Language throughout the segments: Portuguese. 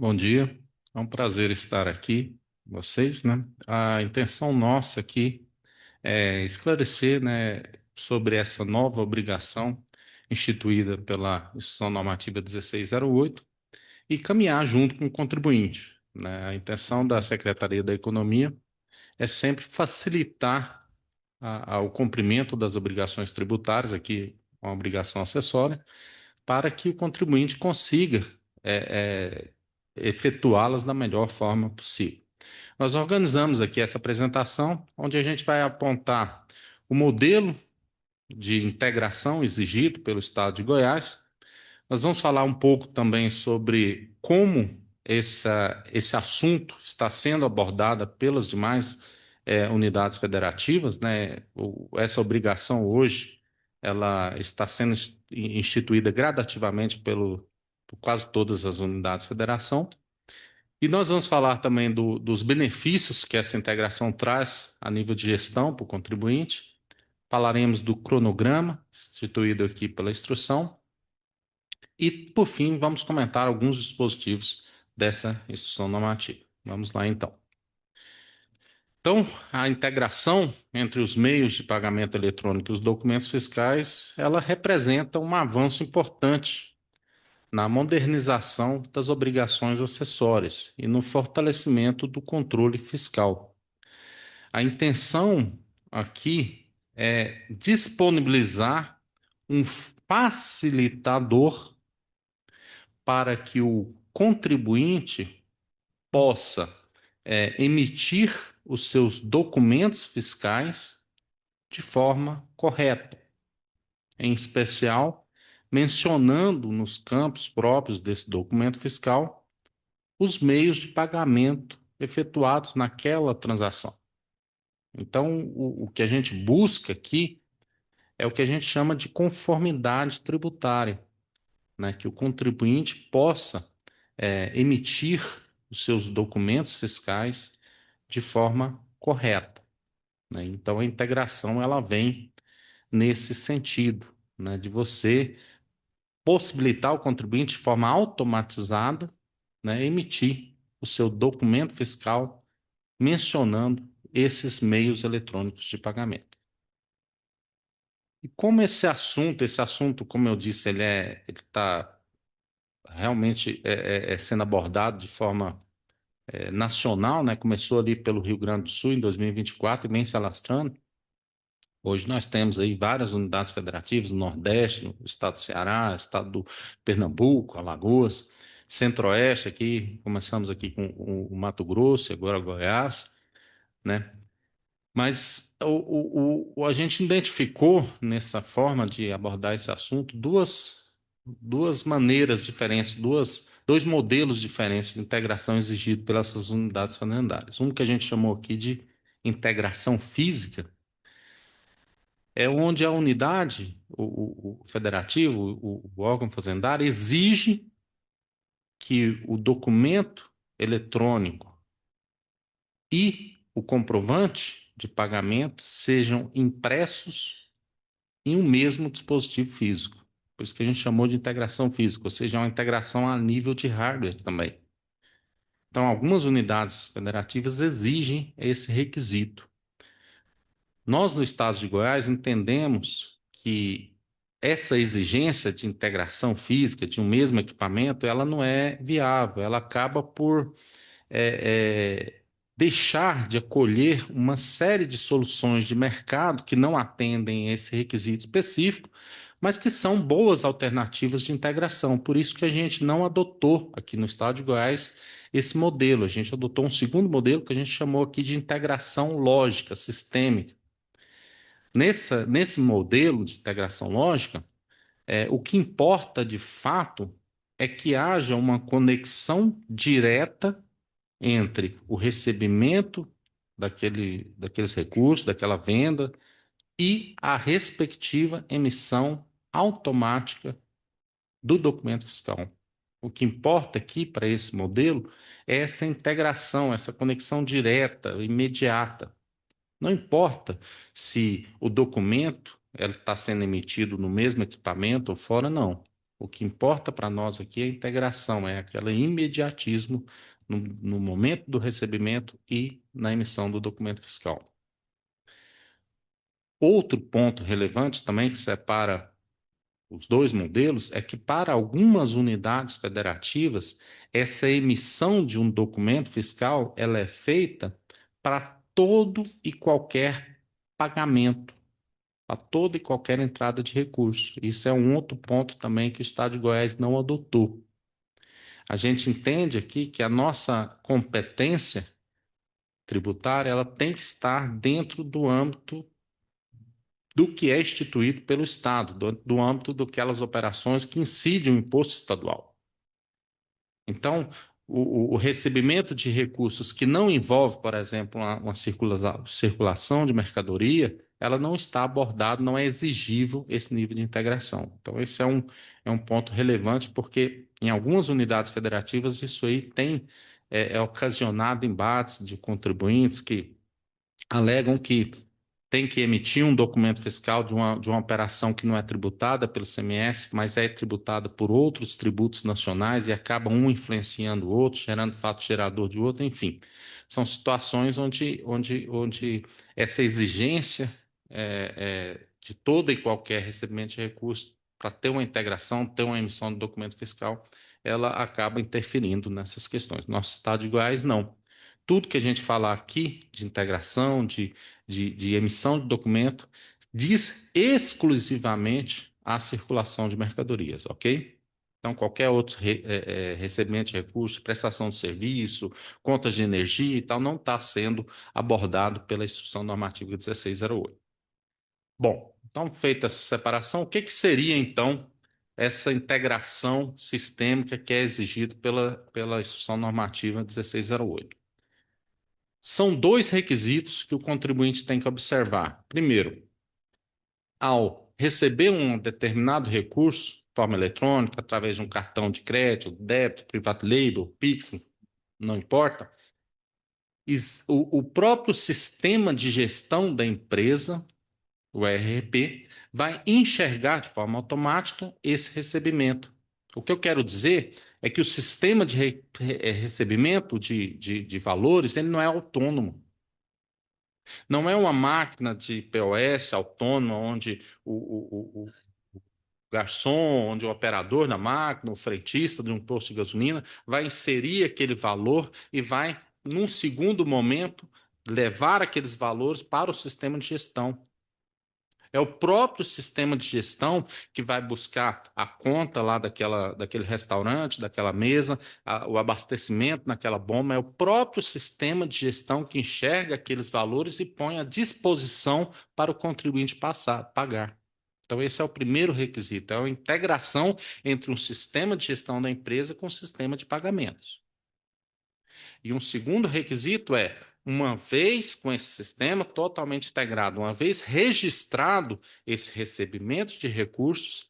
Bom dia, é um prazer estar aqui com vocês, né? A intenção nossa aqui é esclarecer, né, sobre essa nova obrigação instituída pela Instituição Normativa 1608 e caminhar junto com o contribuinte, né? A intenção da Secretaria da Economia é sempre facilitar o cumprimento das obrigações tributárias, aqui uma obrigação acessória, para que o contribuinte consiga efetuá-las da melhor forma possível. Nós organizamos aqui essa apresentação, onde a gente vai apontar o modelo de integração exigido pelo Estado de Goiás. Nós vamos falar um pouco também sobre como esse assunto está sendo abordado pelas demais unidades federativas, né? Essa obrigação hoje, ela está sendo instituída gradativamente por quase todas as unidades de federação. E nós vamos falar também dos benefícios que essa integração traz a nível de gestão para o contribuinte. Falaremos do cronograma, instituído aqui pela instrução. E, por fim, vamos comentar alguns dispositivos dessa instrução normativa. Vamos lá, então. Então, a integração entre os meios de pagamento eletrônico e os documentos fiscais, ela representa um avanço importante na modernização das obrigações acessórias e no fortalecimento do controle fiscal. A intenção aqui é disponibilizar um facilitador para que o contribuinte possa emitir os seus documentos fiscais de forma correta, em especial mencionando nos campos próprios desse documento fiscal os meios de pagamento efetuados naquela transação. Então, o que a gente busca aqui é o que a gente chama de conformidade tributária, né? Que o contribuinte possa emitir os seus documentos fiscais de forma correta, né? Então, a integração ela vem nesse sentido, né? De você possibilitar ao contribuinte de forma automatizada, né, emitir o seu documento fiscal mencionando esses meios eletrônicos de pagamento. E como esse assunto, como eu disse, ele está realmente sendo abordado de forma nacional, né? Começou ali pelo Rio Grande do Sul em 2024 e vem se alastrando. Hoje nós temos aí várias unidades federativas no Nordeste, no estado do Ceará, estado do Pernambuco, Alagoas, Centro-Oeste aqui, começamos aqui com o Mato Grosso, agora Goiás, né? Mas a gente identificou nessa forma de abordar esse assunto duas maneiras diferentes, dois modelos diferentes de integração exigido pelas unidades fazendárias. Um que a gente chamou aqui de integração física, é onde a unidade, o federativo, o órgão fazendário, exige que o documento eletrônico e o comprovante de pagamento sejam impressos em um mesmo dispositivo físico. Por isso que a gente chamou de integração física, ou seja, é uma integração a nível de hardware também. Então, algumas unidades federativas exigem esse requisito. Nós, no estado de Goiás, entendemos que essa exigência de integração física de um mesmo equipamento, ela não é viável, ela acaba por deixar de acolher uma série de soluções de mercado que não atendem esse requisito específico, mas que são boas alternativas de integração. Por isso que a gente não adotou aqui no estado de Goiás esse modelo. A gente adotou um segundo modelo que a gente chamou aqui de integração lógica, sistêmica. Nesse modelo de integração lógica, o que importa de fato é que haja uma conexão direta entre o recebimento daqueles recursos, daquela venda, e a respectiva emissão automática do documento fiscal. O que importa aqui para esse modelo é essa integração, essa conexão direta, imediata. Não importa se o documento está sendo emitido no mesmo equipamento ou fora, não. O que importa para nós aqui é a integração, é aquele imediatismo no momento do recebimento e na emissão do documento fiscal. Outro ponto relevante também que separa os dois modelos é que, para algumas unidades federativas, essa emissão de um documento fiscal ela é feita para todo e qualquer pagamento, para toda e qualquer entrada de recurso. Isso é um outro ponto também que o Estado de Goiás não adotou. A gente entende aqui que a nossa competência tributária ela tem que estar dentro do âmbito do que é instituído pelo Estado, do âmbito daquelas operações que incidem o imposto estadual. Então, o recebimento de recursos que não envolve, por exemplo, uma circulação de mercadoria, ela não está abordada, não é exigível esse nível de integração. Então, esse é um ponto relevante, porque em algumas unidades federativas isso aí tem ocasionado embates de contribuintes que alegam que tem que emitir um documento fiscal de uma operação que não é tributada pelo CMS, mas é tributada por outros tributos nacionais e acaba um influenciando o outro, gerando fato gerador de outro, enfim. São situações onde essa exigência de toda e qualquer recebimento de recursos para ter uma integração, ter uma emissão de documento fiscal, ela acaba interferindo nessas questões. Nosso Estado de Goiás, não. Tudo que a gente falar aqui de integração, de emissão de documento, diz exclusivamente a circulação de mercadorias, ok? Então, qualquer outro recebimento de recursos, prestação de serviço, contas de energia e tal, não está sendo abordado pela Instrução Normativa 1608. Bom, então, feita essa separação, o que que seria, então, essa integração sistêmica que é exigida pela Instrução Normativa 1608? São dois requisitos que o contribuinte tem que observar. Primeiro, ao receber um determinado recurso, forma eletrônica, através de um cartão de crédito, débito, private label, Pix, não importa, o próprio sistema de gestão da empresa, o ERP, vai enxergar de forma automática esse recebimento. O que eu quero dizer é que o sistema de recebimento de valores ele não é autônomo. Não é uma máquina de POS autônoma, onde o garçom, onde o operador da máquina, o frentista de um posto de gasolina, vai inserir aquele valor e vai, num segundo momento, levar aqueles valores para o sistema de gestão. É o próprio sistema de gestão que vai buscar a conta lá daquele restaurante, daquela mesa, o abastecimento naquela bomba. É o próprio sistema de gestão que enxerga aqueles valores e põe à disposição para o contribuinte pagar. Então, esse é o primeiro requisito, é a integração entre um sistema de gestão da empresa com o sistema de pagamentos. E um segundo requisito é, uma vez com esse sistema totalmente integrado, uma vez registrado esse recebimento de recursos,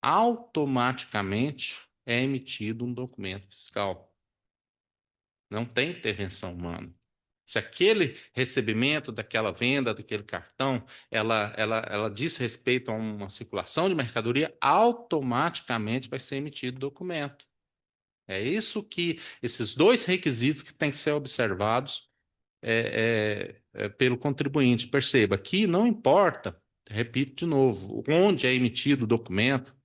automaticamente é emitido um documento fiscal. Não tem intervenção humana. Se aquele recebimento daquela venda, daquele cartão, ela diz respeito a uma circulação de mercadoria, automaticamente vai ser emitido documento. É isso que, esses dois requisitos que têm que ser observados pelo contribuinte. Perceba que não importa, repito de novo, onde é emitido o documento,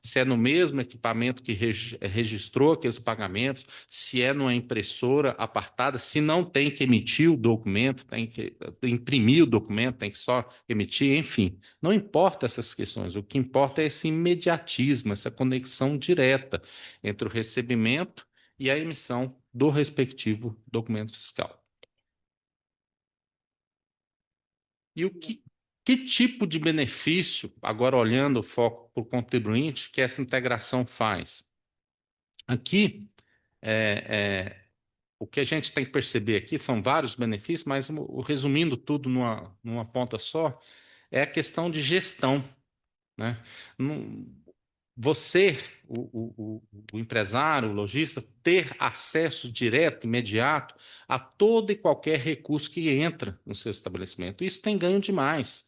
se é no mesmo equipamento que registrou aqueles pagamentos, se é numa impressora apartada, se não tem que emitir o documento, tem que imprimir o documento, tem que só emitir, enfim. Não importa essas questões, o que importa é esse imediatismo, essa conexão direta entre o recebimento e a emissão do respectivo documento fiscal. E que tipo de benefício, agora olhando o foco para o contribuinte, que essa integração faz? Aqui, o que a gente tem que perceber aqui são vários benefícios, mas resumindo tudo numa ponta só, é a questão de gestão, né? Você, o empresário, o lojista, ter acesso direto, imediato, a todo e qualquer recurso que entra no seu estabelecimento. Isso tem ganho demais.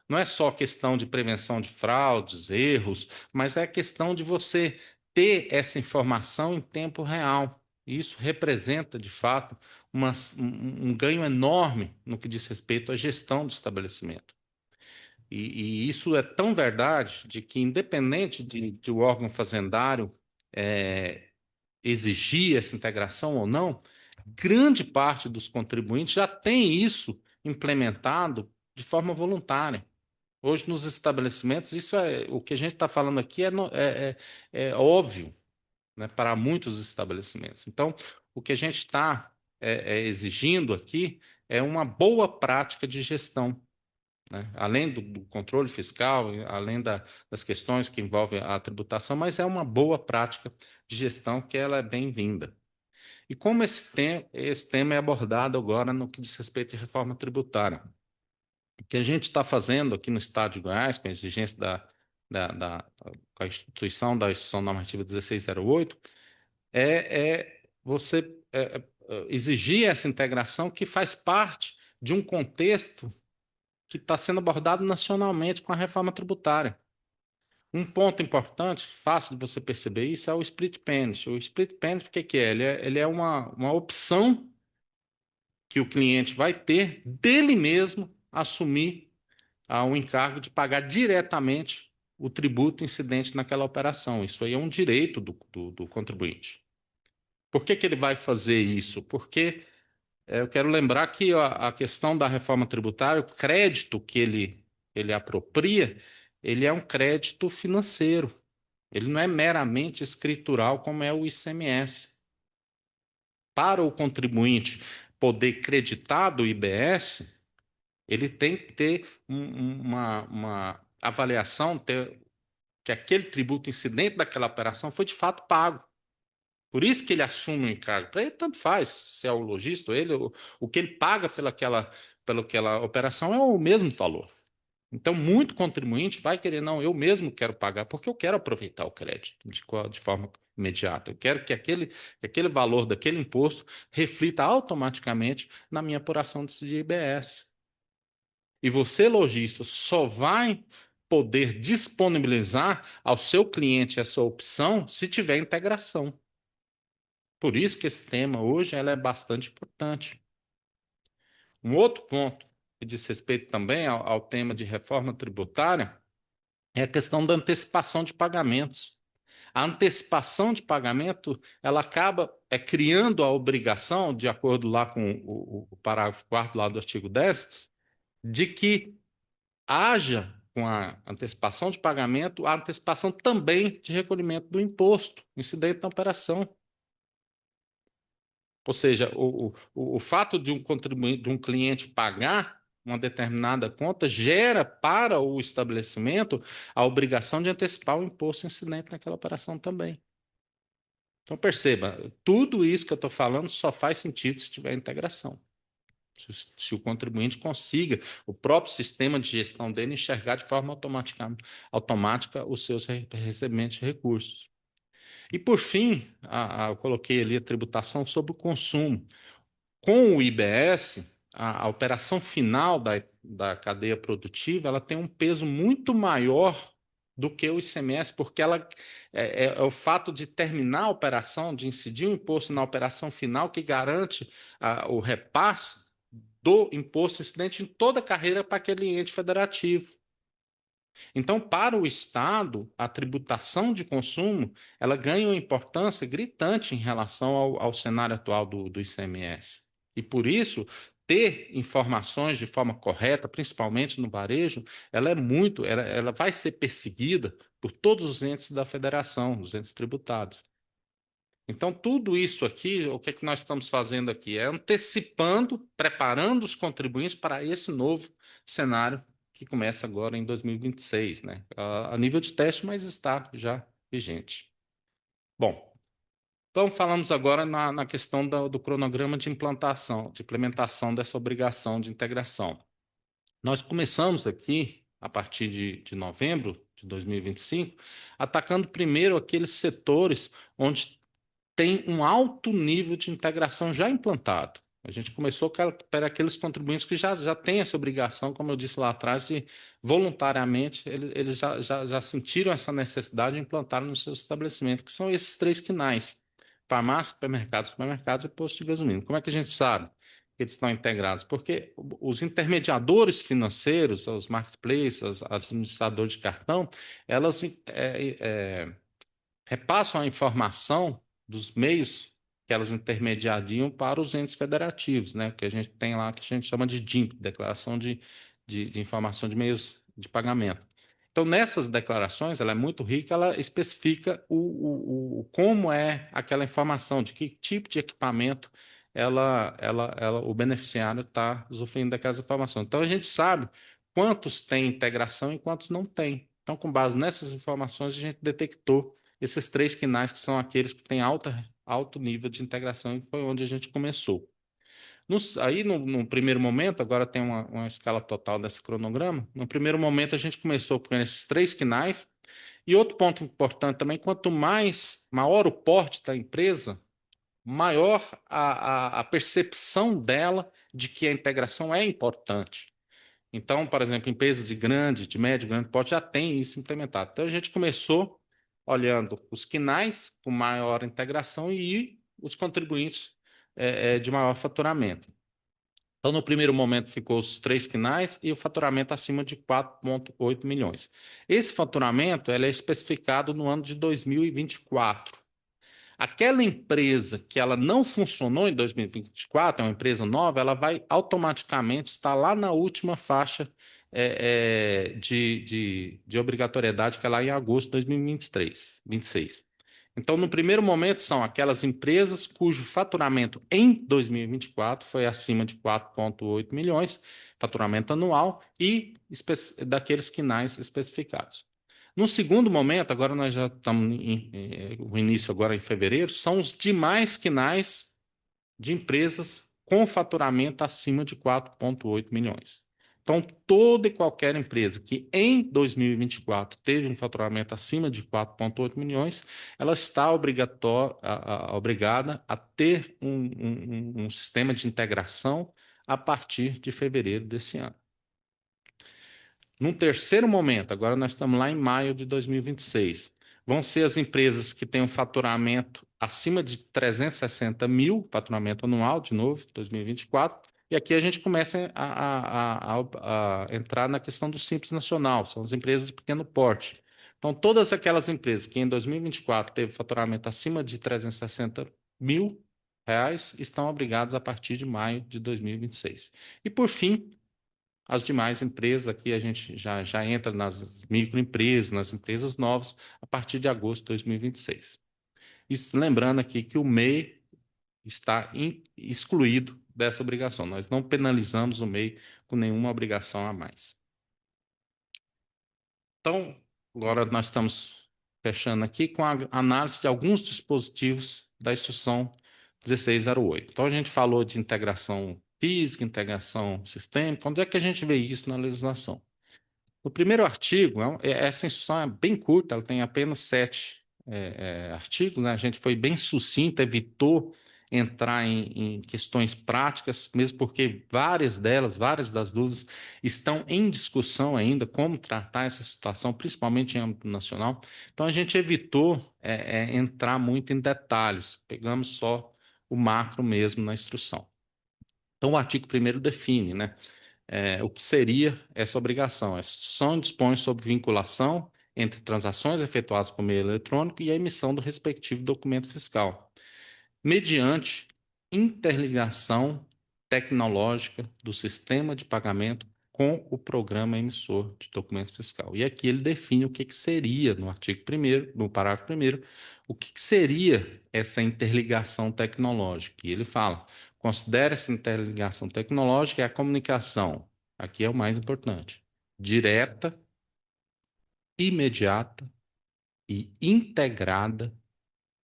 não é só questão de prevenção de fraudes, erros, mas é questão de você ter essa informação em tempo real. E isso representa, de fato, um ganho enorme no que diz respeito à gestão do estabelecimento. E isso é tão verdade de que, independente de o órgão fazendário exigir essa integração ou não, grande parte dos contribuintes já tem isso implementado de forma voluntária. Hoje, nos estabelecimentos, isso é o que a gente está falando aqui é óbvio, né, para muitos estabelecimentos. Então, o que a gente está exigindo aqui é uma boa prática de gestão, né? Além do controle fiscal, além das questões que envolvem a tributação, mas é uma boa prática de gestão que ela é bem-vinda. E como esse tema é abordado agora no que diz respeito à reforma tributária? O que a gente está fazendo aqui no Estado de Goiás, com a exigência com a instituição da Instituição Normativa 1608, você exigir essa integração que faz parte de um contexto que está sendo abordado nacionalmente com a reforma tributária. Um ponto importante, fácil de você perceber isso, é o split payment. O split payment, o que que é? Ele é uma opção que o cliente vai ter dele mesmo assumir o encargo de pagar diretamente o tributo incidente naquela operação. Isso aí é um direito do contribuinte. Por que que ele vai fazer isso? Porque eu quero lembrar que a questão da reforma tributária, o crédito que ele apropria, ele é um crédito financeiro. Ele não é meramente escritural, como é o ICMS. Para o contribuinte poder creditar do IBS, ele tem que ter uma avaliação, que aquele tributo incidente daquela operação foi de fato pago. Por isso que ele assume o encargo. Para ele, tanto faz se é o lojista ou ele, o que ele paga pelaquela operação é o mesmo valor. Então, muito contribuinte vai querer, não, eu mesmo quero pagar, porque eu quero aproveitar o crédito de forma imediata. Eu quero que aquele valor daquele imposto reflita automaticamente na minha apuração de IBS. E você, lojista, só vai poder disponibilizar ao seu cliente essa opção se tiver integração. Por isso que esse tema hoje ela é bastante importante. Um outro ponto que diz respeito também ao tema de reforma tributária é a questão da antecipação de pagamentos. A antecipação de pagamento ela acaba criando a obrigação, de acordo lá com o parágrafo 4º lá do artigo 10, de que haja com a antecipação de pagamento a antecipação também de recolhimento do imposto incidente na operação. Ou seja, o fato de um contribuinte, de um cliente pagar uma determinada conta gera para o estabelecimento a obrigação de antecipar o imposto incidente naquela operação também. Então perceba, tudo isso que eu estou falando só faz sentido se tiver integração. Se o contribuinte consiga, o próprio sistema de gestão dele enxergar de forma automática os seus recebimentos de recursos. E por fim, eu coloquei ali a tributação sobre o consumo. Com o IBS, a operação final da cadeia produtiva, ela tem um peso muito maior do que o ICMS, porque ela é o fato de terminar a operação, de incidir o imposto na operação final, que garante o repasse do imposto incidente em toda a carreira para aquele ente federativo. Então, para o Estado, a tributação de consumo ela ganha uma importância gritante em relação ao cenário atual do ICMS. E por isso, ter informações de forma correta, principalmente no varejo, ela vai ser perseguida por todos os entes da federação, os entes tributários. Então, tudo isso aqui, o que é que nós estamos fazendo aqui? É antecipando, preparando os contribuintes para esse novo cenário que começa agora em 2026, né? A nível de teste, mas está já vigente. Bom, então falamos agora na questão do cronograma de implementação dessa obrigação de integração. Nós começamos aqui, a partir de novembro de 2025, atacando primeiro aqueles setores onde tem um alto nível de integração já implantado. A gente começou para aqueles contribuintes que já têm essa obrigação, como eu disse lá atrás, de voluntariamente, eles já sentiram essa necessidade de implantar nos seus estabelecimentos, que são esses três quinais: farmácia, supermercados e posto de gasolina. Como é que a gente sabe que eles estão integrados? Porque os intermediadores financeiros, os marketplaces, as administradores de cartão, elas repassam a informação dos meios que elas intermediariam para os entes federativos, né? Que a gente tem lá, que a gente chama de DIMP, Declaração de Informação de Meios de Pagamento. Então, nessas declarações, ela é muito rica, ela especifica como é aquela informação, de que tipo de equipamento o beneficiário está usufruindo daquelas informações. Então, a gente sabe quantos têm integração e quantos não têm. Então, com base nessas informações, a gente detectou esses três quinais que são aqueles que têm alto nível de integração, e foi onde a gente começou. Aí, no primeiro momento, agora tem uma escala total desse cronograma. No primeiro momento, a gente começou com esses três quinais. E outro ponto importante também: quanto maior o porte da empresa, maior a percepção dela de que a integração é importante. Então, por exemplo, empresas de médio, grande porte já têm isso implementado. Então, a gente começou olhando os quinais com maior integração e os contribuintes de maior faturamento. Então, no primeiro momento, ficou os três quinais e o faturamento acima de 4,8 milhões. Esse faturamento ele é especificado no ano de 2024. Aquela empresa que ela não funcionou em 2024, é uma empresa nova, ela vai automaticamente estar lá na última faixa de obrigatoriedade, que é lá em agosto de 2023, 26. Então, no primeiro momento, são aquelas empresas cujo faturamento em 2024 foi acima de 4,8 milhões, faturamento anual, e daqueles quinais especificados. No segundo momento, agora nós já estamos o início agora em fevereiro, são os demais quinais de empresas com faturamento acima de 4,8 milhões. Então, toda e qualquer empresa que em 2024 teve um faturamento acima de 4,8 milhões, ela está obrigada a ter um sistema de integração a partir de fevereiro desse ano. Num terceiro momento, agora nós estamos lá em maio de 2026, vão ser as empresas que têm um faturamento acima de 360 mil, faturamento anual, de novo, 2024, e aqui a gente começa a entrar na questão do Simples Nacional, são as empresas de pequeno porte. Então, todas aquelas empresas que em 2024 teve faturamento acima de 360 mil reais estão obrigadas a partir de maio de 2026. E, por fim, as demais empresas, aqui a gente já entra nas microempresas, nas empresas novas, a partir de agosto de 2026. Isso, lembrando aqui que o MEI está excluído dessa obrigação. Nós não penalizamos o MEI com nenhuma obrigação a mais. Então, agora nós estamos fechando aqui com a análise de alguns dispositivos da instrução 1608. Então, a gente falou de integração física, integração sistêmica. Onde é que a gente vê isso na legislação? O primeiro artigo, essa instrução é bem curta, ela tem apenas 7 artigos, né? A gente foi bem sucinto, evitou entrar em questões práticas, mesmo porque várias das dúvidas estão em discussão ainda, como tratar essa situação, principalmente em âmbito nacional. Então, a gente evitou entrar muito em detalhes, pegamos só o macro mesmo na instrução. Então, o artigo 1º define, né? O que seria essa obrigação. A Constituição dispõe sobre vinculação entre transações efetuadas por meio eletrônico e a emissão do respectivo documento fiscal, mediante interligação tecnológica do sistema de pagamento com o programa emissor de documento fiscal. E aqui ele define o que seria, no artigo 1º, no parágrafo 1º, o que seria essa interligação tecnológica. E ele fala: considera essa interligação tecnológica a comunicação, aqui é o mais importante, direta, imediata e integrada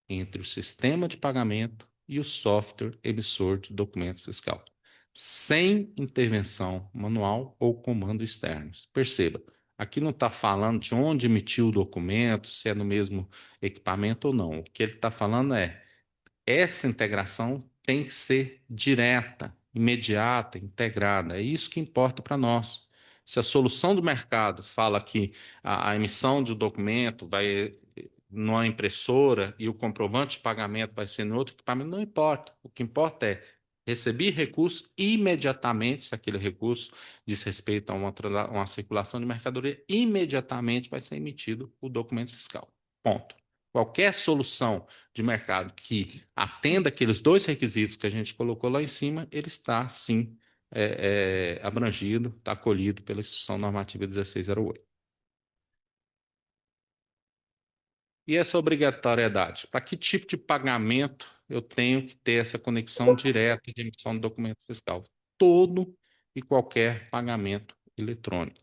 entre o sistema de pagamento e o software emissor de documentos fiscal, sem intervenção manual ou comando externos. Perceba, aqui não está falando de onde emitiu o documento, se é no mesmo equipamento ou não. O que ele está falando é: essa integração tem que ser direta, imediata, integrada. É isso que importa para nós. Se a solução do mercado fala que a emissão de um documento vai numa impressora e o comprovante de pagamento vai ser no outro equipamento, não importa. O que importa é receber recurso imediatamente, se aquele recurso diz respeito a uma circulação de mercadoria, imediatamente vai ser emitido o documento fiscal. Ponto. Qualquer solução de mercado que atenda aqueles dois requisitos que a gente colocou lá em cima, ele está, sim, abrangido, está acolhido pela Instrução Normativa 1608. E essa obrigatoriedade? Para que tipo de pagamento eu tenho que ter essa conexão direta de emissão de documento fiscal? Todo e qualquer pagamento eletrônico.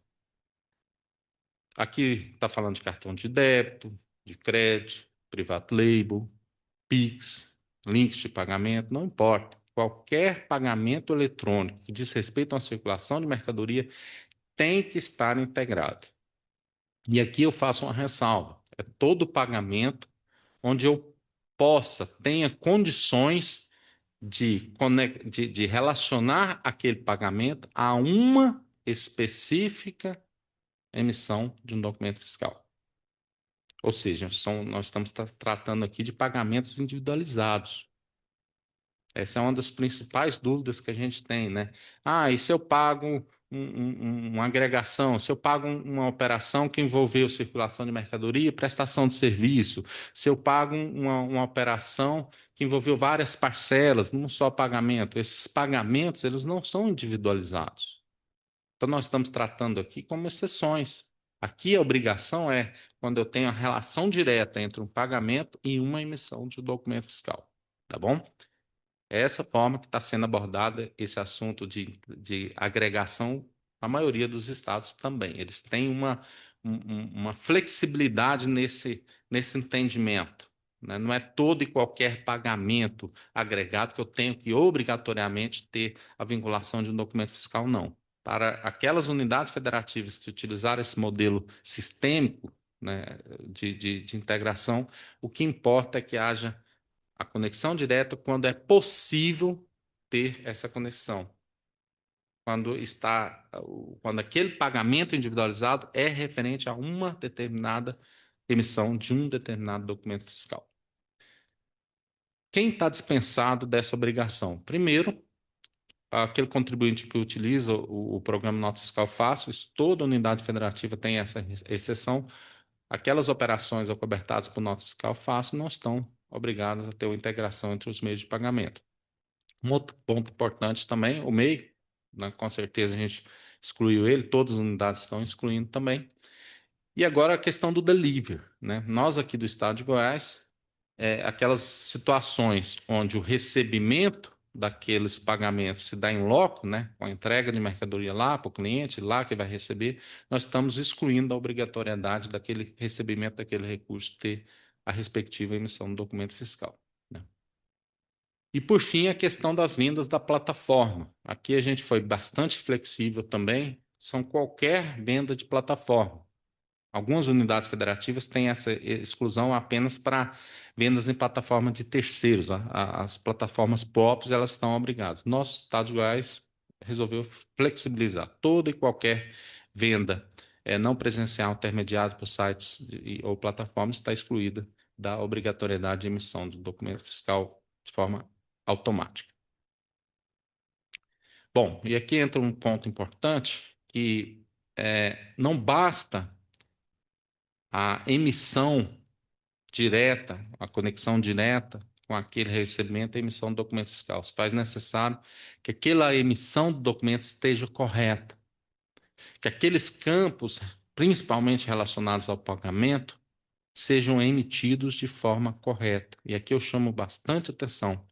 Aqui está falando de cartão de débito, de crédito, private label, Pix, links de pagamento, não importa. Qualquer pagamento eletrônico que diz respeito à circulação de mercadoria tem que estar integrado. E aqui eu faço uma ressalva: é todo pagamento onde eu tenha condições de relacionar aquele pagamento a uma específica emissão de um documento fiscal. Ou seja, nós estamos tratando aqui de pagamentos individualizados. Essa é uma das principais dúvidas que a gente tem, né? Ah, e se eu pago uma agregação, se eu pago uma operação que envolveu circulação de mercadoria e prestação de serviço, se eu pago uma operação que envolveu várias parcelas, num só pagamento, esses pagamentos, eles não são individualizados. Então, nós estamos tratando aqui como exceções. Aqui a obrigação é quando eu tenho a relação direta entre um pagamento e uma emissão de um documento fiscal. Tá bom? É essa forma que está sendo abordada esse assunto de agregação, a maioria dos estados também. Eles têm uma flexibilidade nesse entendimento, né? Não é todo e qualquer pagamento agregado que eu tenho que obrigatoriamente ter a vinculação de um documento fiscal, não. Para aquelas unidades federativas que utilizaram esse modelo sistêmico, né, de integração, o que importa é que haja a conexão direta quando é possível ter essa conexão. Quando aquele pagamento individualizado é referente a uma determinada emissão de um determinado documento fiscal. Quem está dispensado dessa obrigação? Primeiro, aquele contribuinte que utiliza o programa Nota Fiscal Fácil, toda unidade federativa tem essa exceção. Aquelas operações acobertadas por Nota Fiscal Fácil não estão obrigadas a ter uma integração entre os meios de pagamento. Um outro ponto importante também, o MEI, né, com certeza a gente excluiu ele, todas as unidades estão excluindo também. E agora a questão do delivery, né? Nós aqui do estado de Goiás, aquelas situações onde o recebimento daqueles pagamentos se dá em loco, né, com a entrega de mercadoria lá para o cliente, lá que vai receber, nós estamos excluindo a obrigatoriedade daquele recebimento daquele recurso ter a respectiva emissão do documento fiscal, né? E, por fim, a questão das vendas da plataforma. Aqui a gente foi bastante flexível também, são qualquer venda de plataforma. Algumas unidades federativas têm essa exclusão apenas para vendas em plataforma de terceiros. As plataformas próprias, elas estão obrigadas. Nosso Estado de Goiás resolveu flexibilizar toda e qualquer venda não presencial intermediada por sites ou plataformas está excluída da obrigatoriedade de emissão do documento fiscal de forma automática. Bom, e aqui entra um ponto importante que não basta a emissão direta, a conexão direta com aquele recebimento e emissão do documento fiscal. Se faz necessário que aquela emissão do documento esteja correta, que aqueles campos, principalmente relacionados ao pagamento, sejam emitidos de forma correta. E aqui eu chamo bastante atenção.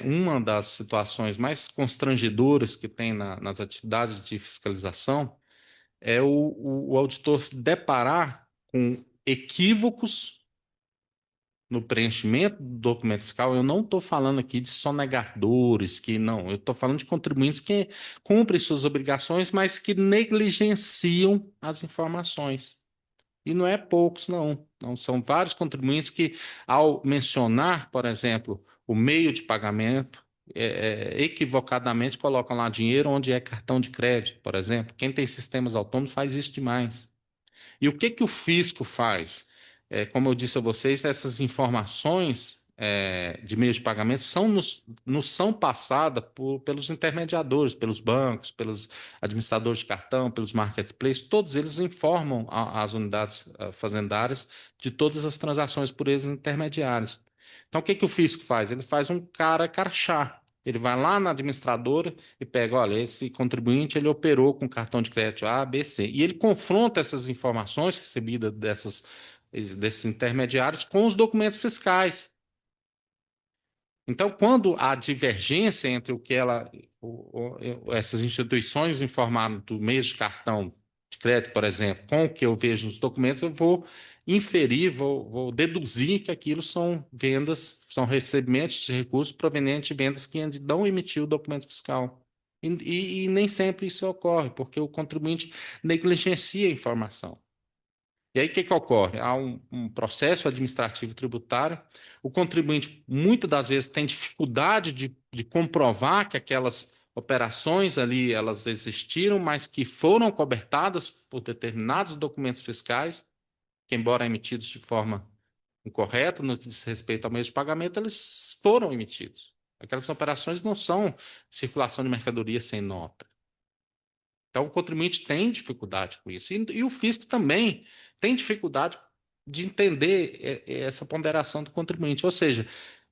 Uma das situações mais constrangedoras que tem nas atividades de fiscalização é o auditor se deparar com equívocos no preenchimento do documento fiscal. Eu não estou falando aqui de sonegadores, que não, eu estou falando de contribuintes que cumprem suas obrigações, mas que negligenciam as informações. E não é poucos, não. Não são vários contribuintes que, ao mencionar, por exemplo, o meio de pagamento, equivocadamente colocam lá dinheiro onde é cartão de crédito, por exemplo. Quem tem sistemas autônomos faz isso demais. E o que que o fisco faz? Como eu disse a vocês, essas informações de meio de pagamento nos são passadas pelos intermediadores, pelos bancos, pelos administradores de cartão, pelos marketplaces, todos eles informam as unidades fazendárias de todas as transações por eles intermediários. Então, o que que o fisco faz? Ele faz um cara crachá. Ele vai lá na administradora e pega, olha, esse contribuinte ele operou com cartão de crédito A, B, C. E ele confronta essas informações recebidas desses intermediários com os documentos fiscais. Então, quando há divergência entre o que essas instituições informaram do meio de cartão de crédito, por exemplo, com o que eu vejo nos documentos, eu vou inferir, vou deduzir que aquilo são vendas, são recebimentos de recursos provenientes de vendas que ainda não emitiu o documento fiscal. E nem sempre isso ocorre, porque o contribuinte negligencia a informação. E aí, o que que ocorre? Há um processo administrativo tributário, o contribuinte muitas das vezes tem dificuldade de comprovar que aquelas operações ali elas existiram, mas que foram cobertadas por determinados documentos fiscais, que embora emitidos de forma incorreta, no que diz respeito ao meio de pagamento, eles foram emitidos. Aquelas operações não são circulação de mercadoria sem nota. Então, o contribuinte tem dificuldade com isso. E o fisco também tem dificuldade de entender essa ponderação do contribuinte. Ou seja,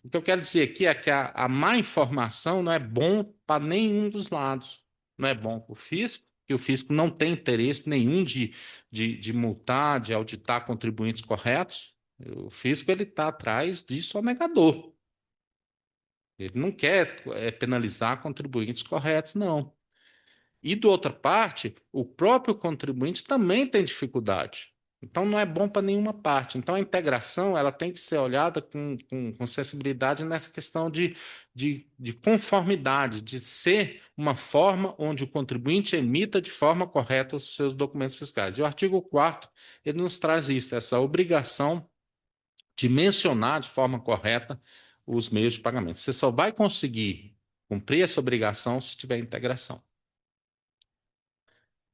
o que eu quero dizer aqui é que a má informação não é bom para nenhum dos lados. Não é bom para o fisco, que o fisco não tem interesse nenhum de multar, de auditar contribuintes corretos. O fisco ele está atrás de sonegador. Ele não quer penalizar contribuintes corretos, não. E, do outra parte, o próprio contribuinte também tem dificuldade. Então, não é bom para nenhuma parte. Então, a integração ela tem que ser olhada com sensibilidade nessa questão de conformidade, de ser uma forma onde o contribuinte emita de forma correta os seus documentos fiscais. E o artigo 4º, ele nos traz isso, essa obrigação de mencionar de forma correta os meios de pagamento. Você só vai conseguir cumprir essa obrigação se tiver integração.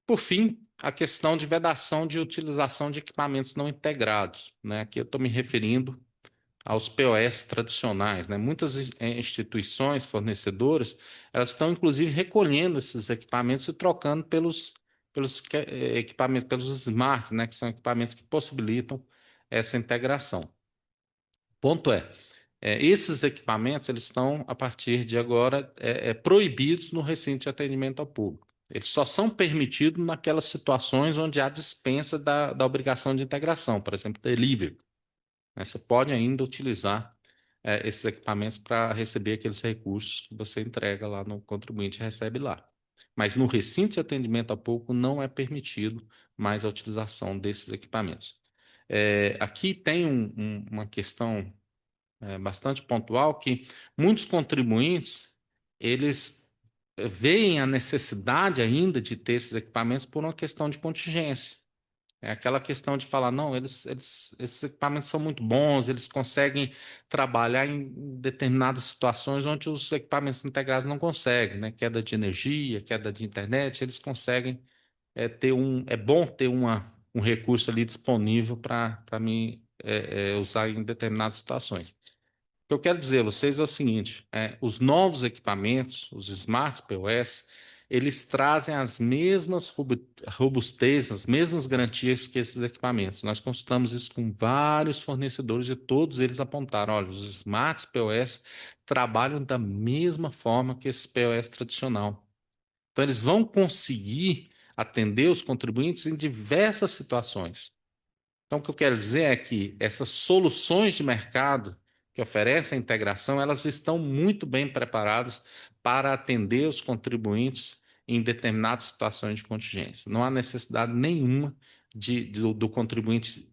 Por fim, a questão de vedação de utilização de equipamentos não integrados, né? Aqui eu estou me referindo aos POS tradicionais, né? Muitas instituições fornecedoras, elas estão inclusive recolhendo esses equipamentos e trocando pelos equipamentos, pelos smarts, né? Que são equipamentos que possibilitam essa integração. Ponto esses equipamentos eles estão, a partir de agora, proibidos no recinto de atendimento ao público. Eles só são permitidos naquelas situações onde há dispensa da obrigação de integração, por exemplo, delivery. Né? Você pode ainda utilizar esses equipamentos para receber aqueles recursos que você entrega lá no contribuinte e recebe lá. Mas no recinto de atendimento ao público não é permitido mais a utilização desses equipamentos. Aqui tem uma questão bastante pontual que muitos contribuintes eles veem a necessidade ainda de ter esses equipamentos por uma questão de contingência. É aquela questão de falar, não, esses equipamentos são muito bons, eles conseguem trabalhar em determinadas situações onde os equipamentos integrados não conseguem, né? Queda de energia, queda de internet, eles conseguem é bom ter um recurso ali disponível para mim usar em determinadas situações. O que eu quero dizer a vocês é o seguinte: os novos equipamentos, os Smart POS, eles trazem as mesmas robustez, as mesmas garantias que esses equipamentos. Nós consultamos isso com vários fornecedores e todos eles apontaram: olha, os Smart POS trabalham da mesma forma que esse POS tradicional. Então, eles vão conseguir atender os contribuintes em diversas situações. Então, o que eu quero dizer é que essas soluções de mercado que oferecem a integração, elas estão muito bem preparadas para atender os contribuintes em determinadas situações de contingência. Não há necessidade nenhuma do contribuinte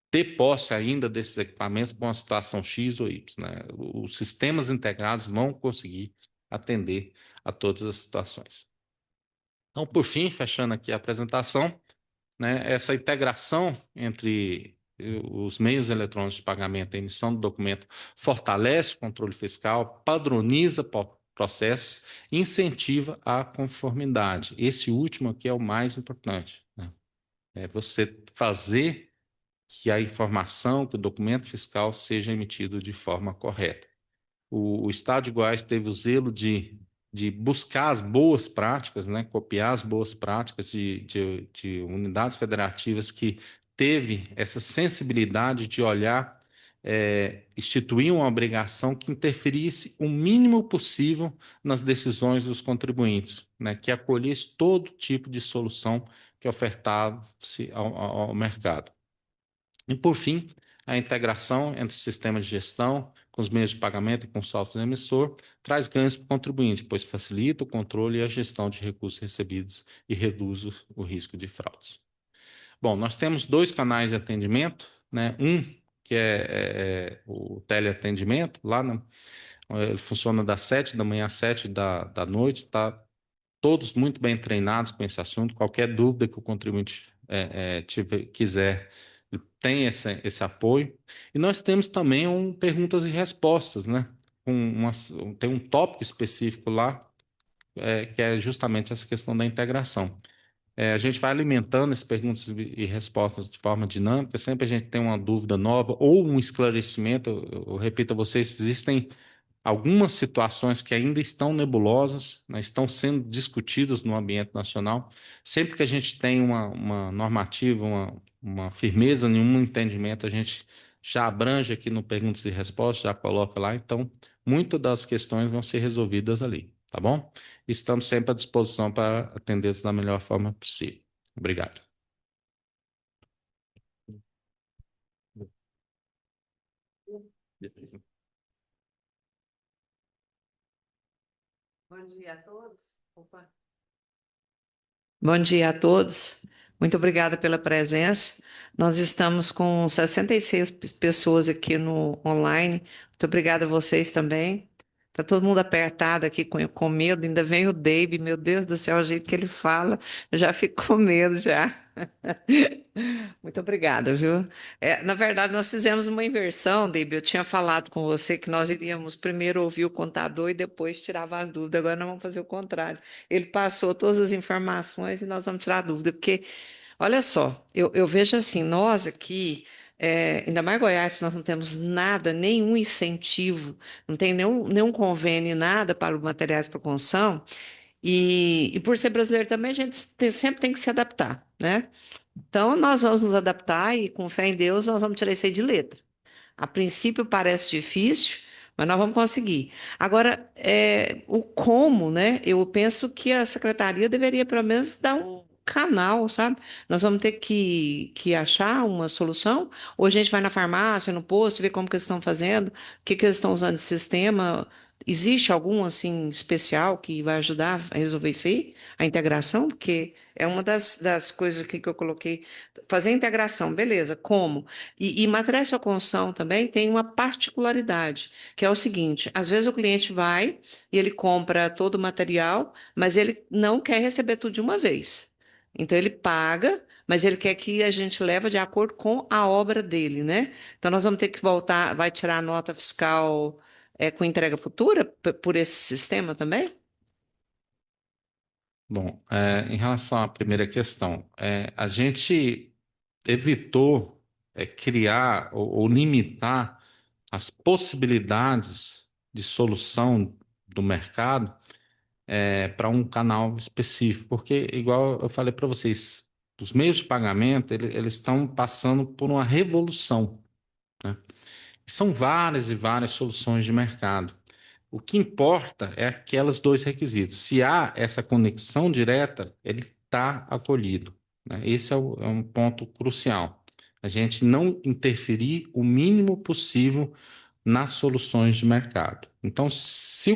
ter posse ainda desses equipamentos para uma situação X ou Y, né? Os sistemas integrados vão conseguir atender a todas as situações. Então, por fim, fechando aqui a apresentação, né, essa integração entre os meios eletrônicos de pagamento, a emissão do documento, fortalece o controle fiscal, padroniza processos, incentiva a conformidade. Esse último aqui é o mais importante, né? É você fazer que a informação, que o documento fiscal seja emitido de forma correta. O Estado de Goiás teve o zelo de buscar as boas práticas, né, copiar as boas práticas de unidades federativas que teve essa sensibilidade de olhar, instituir uma obrigação que interferisse o mínimo possível nas decisões dos contribuintes, né, que acolhesse todo tipo de solução que ofertasse ao mercado. E, por fim, a integração entre o sistema de gestão, com os meios de pagamento e com o software emissor, traz ganhos para o contribuinte, pois facilita o controle e a gestão de recursos recebidos e reduz o risco de fraudes. Bom, nós temos dois canais de atendimento, né? Um que é o teleatendimento, ele funciona das 7 da manhã às 7 da noite, está todos muito bem treinados com esse assunto. Qualquer dúvida que o contribuinte quiser, tem esse apoio. E nós temos também perguntas e respostas, né? Tem um tópico específico lá, que é justamente essa questão da integração. A gente vai alimentando essas perguntas e respostas de forma dinâmica, sempre a gente tem uma dúvida nova ou um esclarecimento. Eu repito a vocês, existem algumas situações que ainda estão nebulosas, né, estão sendo discutidas no ambiente nacional. Sempre que a gente tem uma normativa, uma firmeza em um entendimento, a gente já abrange aqui no perguntas e respostas, já coloca lá. Então, muitas das questões vão ser resolvidas ali, tá bom? Estamos sempre à disposição para atendê-los da melhor forma possível. Obrigado. Bom dia a todos. Bom dia a todos. Muito obrigada pela presença. Nós estamos com 66 pessoas aqui no online. Muito obrigada a vocês também. Tá todo mundo apertado aqui com medo. Ainda vem o Dave, meu Deus do céu, o jeito que ele fala, eu já fico com medo já. Muito obrigada, viu? Na verdade, nós fizemos uma inversão, Dave. Eu tinha falado com você que nós iríamos primeiro ouvir o contador e depois tirava as dúvidas. Agora nós vamos fazer o contrário. Ele passou todas as informações e nós vamos tirar a dúvida, porque, olha só, eu vejo assim, nós aqui, ainda mais Goiás, nós não temos nada, nenhum incentivo, não tem nenhum convênio, nada para os materiais para construção, e por ser brasileiro também, a gente sempre tem que se adaptar, né? Então, nós vamos nos adaptar e, com fé em Deus, nós vamos tirar isso aí de letra. A princípio parece difícil, mas nós vamos conseguir. Agora, o como, né? Eu penso que a secretaria deveria, pelo menos, dar um canal, sabe? Nós vamos ter que achar uma solução, ou a gente vai na farmácia, no posto, ver como que eles estão fazendo, o que que eles estão usando de sistema. Existe algum, assim, especial que vai ajudar a resolver isso aí? A integração? Porque é uma das coisas aqui que eu coloquei. Fazer a integração, beleza, como? E materiais de construção também tem uma particularidade, que é o seguinte: às vezes o cliente vai e ele compra todo o material, mas ele não quer receber tudo de uma vez. Então ele paga, mas ele quer que a gente leve de acordo com a obra dele, né? Então nós vamos ter que voltar, vai tirar a nota fiscal com entrega futura por esse sistema também? Bom, em relação à primeira questão, a gente evitou criar ou limitar as possibilidades de solução do mercado para um canal específico, porque, igual eu falei para vocês, os meios de pagamento eles estão passando por uma revolução, né? São várias e várias soluções de mercado. O que importa é aqueles dois requisitos. Se há essa conexão direta, ele está acolhido, né? Esse é um ponto crucial. A gente não interferir o mínimo possível nas soluções de mercado. Então, se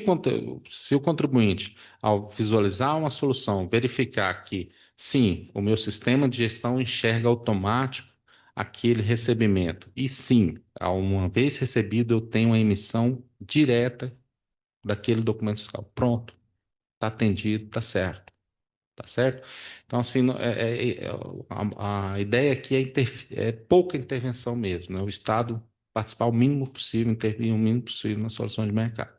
o contribuinte, ao visualizar uma solução, verificar que, sim, o meu sistema de gestão enxerga automático aquele recebimento, e sim, uma vez recebido, eu tenho a emissão direta daquele documento fiscal. Pronto, está atendido, está certo, tá certo? Então, assim, a ideia aqui é pouca intervenção mesmo, né? O Estado participar o mínimo possível, intervir o mínimo possível nas soluções de mercado.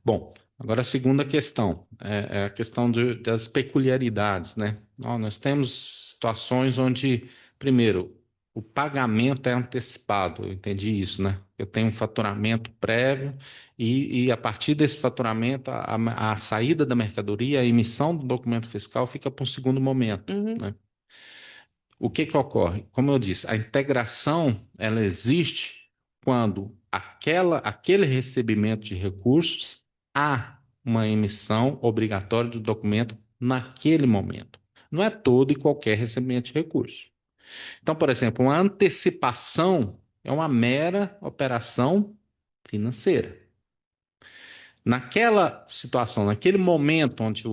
Bom, agora a segunda questão é a questão das peculiaridades, né? Nós temos situações onde, primeiro, o pagamento é antecipado, eu entendi isso, né? Eu tenho um faturamento prévio e a partir desse faturamento, a saída da mercadoria, a emissão do documento fiscal fica para um segundo momento, Uhum, né? O que que ocorre? Como eu disse, a integração ela existe quando aquele recebimento de recursos há uma emissão obrigatória do documento naquele momento. Não é todo e qualquer recebimento de recursos. Então, por exemplo, uma antecipação é uma mera operação financeira. Naquela situação, naquele momento onde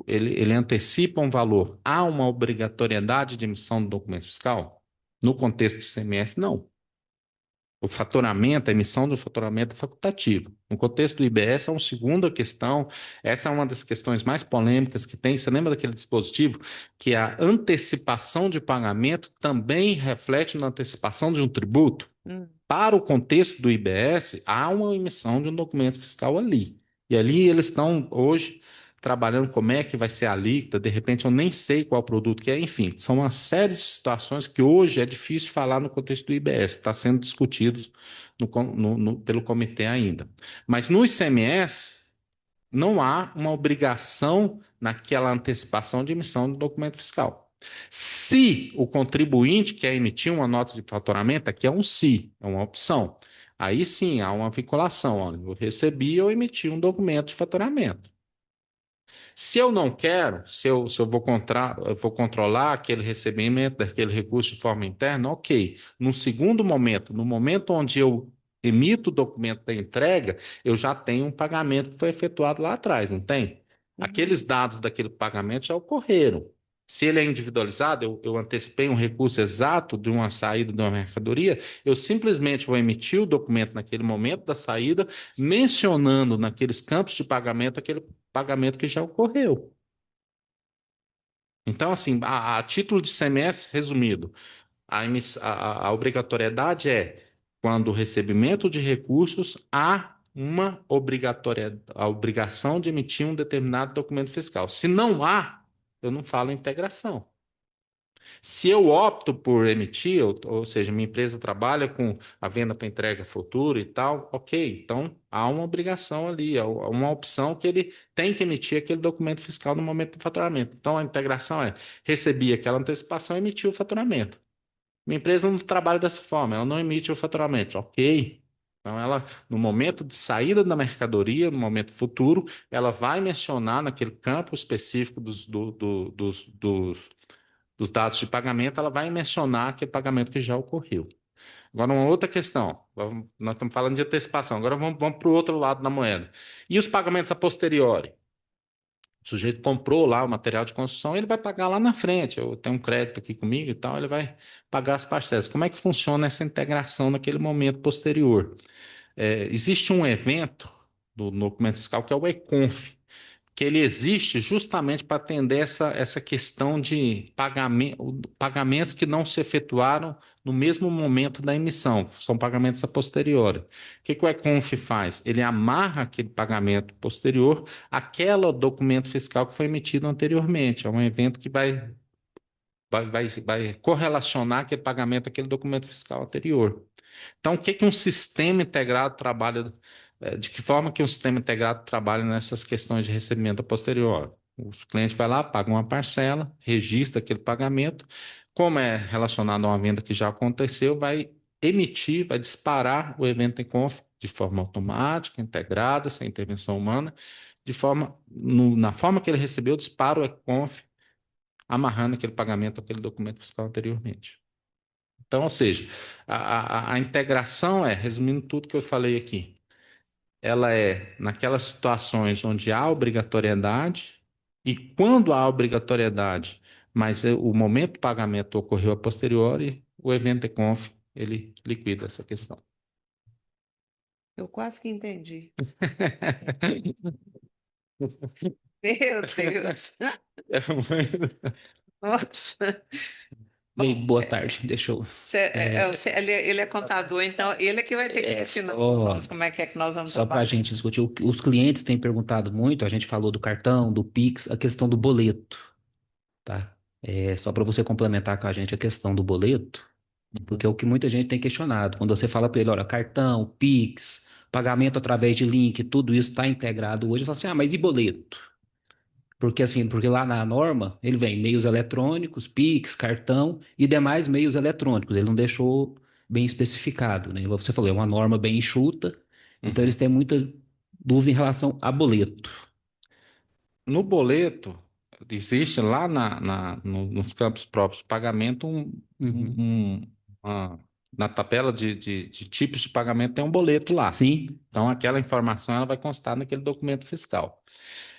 ele antecipa um valor, há uma obrigatoriedade de emissão do documento fiscal? No contexto do ICMS, não. O faturamento, a emissão do faturamento é facultativo. No contexto do IBS, é uma segunda questão. Essa é uma das questões mais polêmicas que tem. Você lembra daquele dispositivo que a antecipação de pagamento também reflete na antecipação de um tributo? uhum, Para o contexto do IBS, há uma emissão de um documento fiscal ali. E ali eles estão hoje trabalhando como é que vai ser a alíquota, de repente eu nem sei qual produto que é, enfim, são uma série de situações que hoje é difícil falar no contexto do IBS, está sendo discutido pelo comitê ainda. Mas no ICMS, não há uma obrigação naquela antecipação de emissão do documento fiscal. Se o contribuinte quer emitir uma nota de faturamento, aqui é um se, é uma opção. Aí sim há uma vinculação. Olha, eu recebi, eu emiti um documento de faturamento. Se eu não quero, se eu eu vou controlar aquele recebimento daquele recurso de forma interna, ok. No segundo momento, no momento onde eu emito o documento da entrega, eu já tenho um pagamento que foi efetuado lá atrás, não tem? uhum. Aqueles dados daquele pagamento já ocorreram. Se ele é individualizado, eu antecipei um recurso exato de uma saída de uma mercadoria, eu simplesmente vou emitir o documento naquele momento da saída, mencionando naqueles campos de pagamento aquele pagamento que já ocorreu. Então, assim, a título de CMS, resumido, a obrigatoriedade é quando o recebimento de recursos há a obrigação de emitir um determinado documento fiscal. Se não há, eu não falo integração. Se eu opto por emitir, ou seja, minha empresa trabalha com a venda para entrega futura e tal, ok, então há uma obrigação ali, há uma opção que ele tem que emitir aquele documento fiscal no momento do faturamento. Então a integração é recebi aquela antecipação e emitir o faturamento. Minha empresa não trabalha dessa forma, ela não emite o faturamento, ok. Então, ela, no momento de saída da mercadoria, no momento futuro, ela vai mencionar naquele campo específico dos dados de pagamento, ela vai mencionar aquele pagamento que já ocorreu. Agora, uma outra questão. Nós estamos falando de antecipação. Agora vamos para o outro lado da moeda. E os pagamentos a posteriori? O sujeito comprou lá o material de construção, ele vai pagar lá na frente. Eu tenho um crédito aqui comigo e tal, ele vai pagar as parcelas. Como é que funciona essa integração naquele momento posterior? Existe um evento do documento fiscal que é o ECONF, que ele existe justamente para atender essa questão de pagamentos que não se efetuaram no mesmo momento da emissão, são pagamentos a posteriori. O que o ECONF faz? Ele amarra aquele pagamento posterior àquele documento fiscal que foi emitido anteriormente. É um evento que vai correlacionar aquele pagamento àquele documento fiscal anterior. Então, o que que um sistema integrado trabalha, de que forma que um sistema integrado trabalha nessas questões de recebimento a posteriori? Os clientes vai lá, pagam uma parcela, registra aquele pagamento, como é relacionado a uma venda que já aconteceu, vai emitir, vai disparar o evento em conf de forma automática, integrada, sem intervenção humana, na forma que ele recebeu, dispara o ECONF, amarrando aquele pagamento àquele documento fiscal anteriormente. Então, ou seja, a integração resumindo tudo que eu falei aqui, ela é naquelas situações onde há obrigatoriedade e quando há obrigatoriedade, mas o momento do pagamento ocorreu a posteriori, o evento ECONF, ele liquida essa questão. Eu quase que entendi. Meu Deus. É muito- Nossa. Bem, Bom, boa tarde. Deixa eu. ele é contador, então ele é que vai ter que É ensinar para só, nós como é que nós vamos só para a trabalhar. gente discutir. Os clientes têm perguntado muito, a gente falou do cartão, do Pix, a questão do boleto, tá? É só para você complementar com a gente a questão do boleto, porque é o que muita gente tem questionado. Quando você fala para ele, olha, cartão, Pix, pagamento através de link, tudo isso está integrado hoje, ele fala assim, ah, mas e boleto? Porque assim, porque lá na norma ele vem meios eletrônicos, Pix, cartão e demais meios eletrônicos. Ele não deixou bem especificado, né? Igual você falou, é uma norma bem enxuta, então eles Uhum. têm muita dúvida em relação a boleto. No boleto, existe lá nos campos próprios de pagamento Uhum. um- uma- na tabela de tipos de pagamento tem um boleto lá. Sim, Então, aquela informação ela vai constar naquele documento fiscal.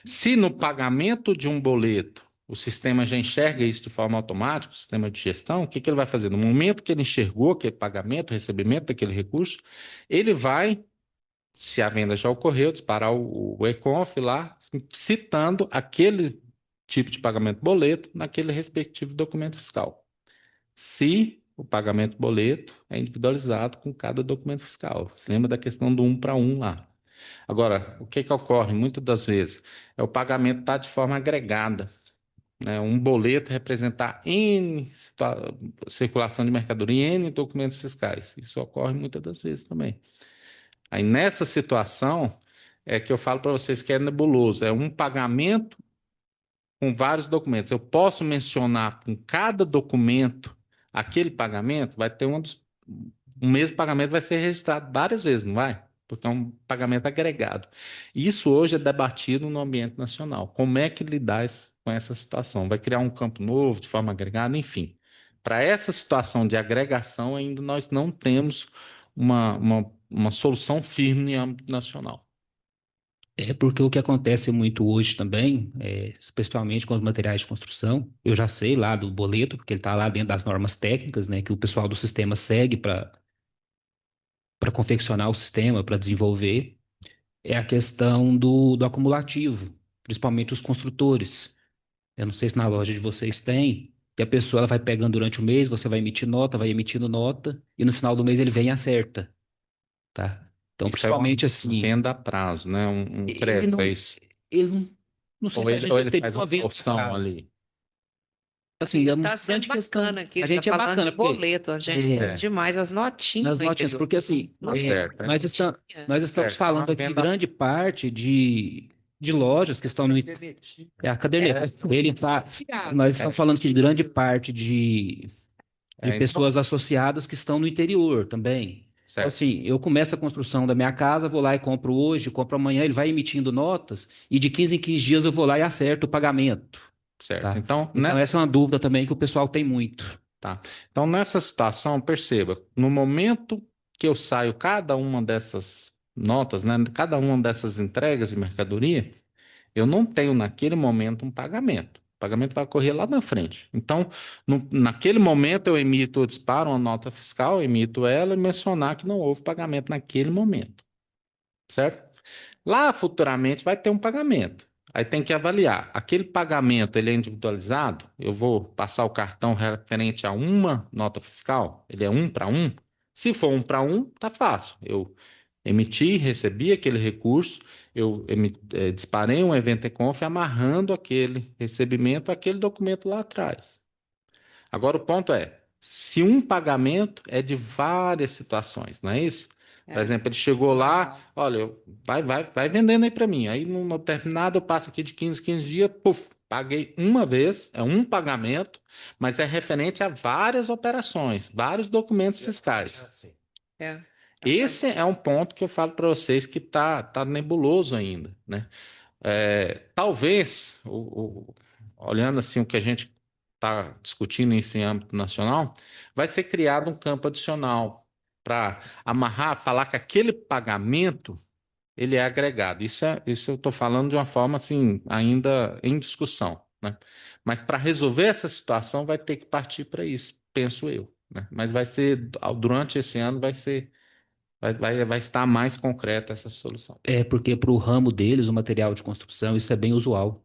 Se no pagamento de um boleto o sistema já enxerga isso de forma automática, o sistema de gestão, o que que ele vai fazer? No momento que ele enxergou aquele pagamento, o recebimento daquele recurso, ele vai, se a venda já ocorreu, disparar o e-conf lá, citando aquele tipo de pagamento boleto naquele respectivo documento fiscal. Se o pagamento boleto é individualizado com cada documento fiscal. Você lembra da questão do um para um lá? Agora, o que que ocorre muitas das vezes? É o pagamento estar de forma agregada, né? Um boleto representar N circulação de mercadoria, N documentos fiscais. Isso ocorre muitas das vezes também. Aí nessa situação é que eu falo para vocês que é nebuloso, é um pagamento com vários documentos. Eu posso mencionar com cada documento aquele pagamento, vai ter o mesmo pagamento vai ser registrado várias vezes, não vai? Porque é um pagamento agregado. Isso hoje é debatido no ambiente nacional. Como é que lidar com essa situação? Vai criar um campo novo de forma agregada, enfim. Para essa situação de agregação, ainda nós não temos uma solução firme em âmbito nacional. é porque o que acontece muito hoje também, especialmente com os materiais de construção, eu já sei lá do boleto, porque ele está lá dentro das normas técnicas, né, que o pessoal do sistema segue para confeccionar o sistema, para desenvolver. É a questão do acumulativo, principalmente os construtores. Eu não sei se na loja de vocês tem, que a pessoa ela vai pegando durante o mês, você vai emitir nota, vai emitindo nota, e no final do mês ele vem e acerta, tá? Então, Isso é uma principalmente assim, venda a prazo, né? Um ele crédito, é não, isso? ele não, não sei Ou se a ele, gente ou já ele teve faz uma uma venda a porção prazo. ali? Assim, é uma Está sendo grande questão. bacana aqui, A ele está gente é falando de bacana, porque boleto, a gente tem É, demais as notinhas nas no notinhas, interior. porque assim, tá certo, é. nós estamos Certo, é uma falando aqui venda. grande parte de lojas que estão no. É a caderneta. Ele tá. Nós estamos falando que grande parte de Então, pessoas associadas que estão no interior também. Então, certo, assim, eu começo a construção da minha casa, vou lá e compro hoje, compro amanhã, ele vai emitindo notas, e de 15 em 15 dias eu vou lá e acerto o pagamento, certo. tá? Então, Então, essa é uma dúvida também que o pessoal tem muito. tá. Então, nessa situação, perceba, no momento que eu saio cada uma dessas notas, né, cada uma dessas entregas de mercadoria, eu não tenho naquele momento um pagamento. O pagamento vai ocorrer lá na frente. Então, naquele momento, eu emito, eu disparo uma nota fiscal, emito ela e mencionar que não houve pagamento naquele momento, certo? Lá futuramente vai ter um pagamento. Aí tem que avaliar. Aquele pagamento, ele é individualizado? Eu vou passar o cartão referente a uma nota fiscal? Ele é um para um? Se for um para um, tá fácil. Eu emiti, recebi aquele recurso, disparei um evento e-conf amarrando aquele recebimento àquele documento lá atrás. Agora o ponto é, se um pagamento é de várias situações, não é isso? Por É. exemplo, ele chegou lá, olha, vai vendendo aí para mim. Aí no terminado eu passo aqui de 15 15 dias, puf, paguei uma vez, é um pagamento, mas é referente a várias operações, vários documentos fiscais. É. Esse é um ponto que eu falo para vocês que tá nebuloso ainda, né? Talvez, olhando assim o que a gente está discutindo isso em âmbito nacional, vai ser criado um campo adicional para amarrar, falar que aquele pagamento ele é agregado. Isso eu estou falando de uma forma assim, ainda em discussão, né? Mas para resolver essa situação vai ter que partir para isso, penso eu, né? Mas vai ser, durante esse ano vai estar mais concreta essa solução. É porque para o ramo deles, o material de construção, isso é bem usual.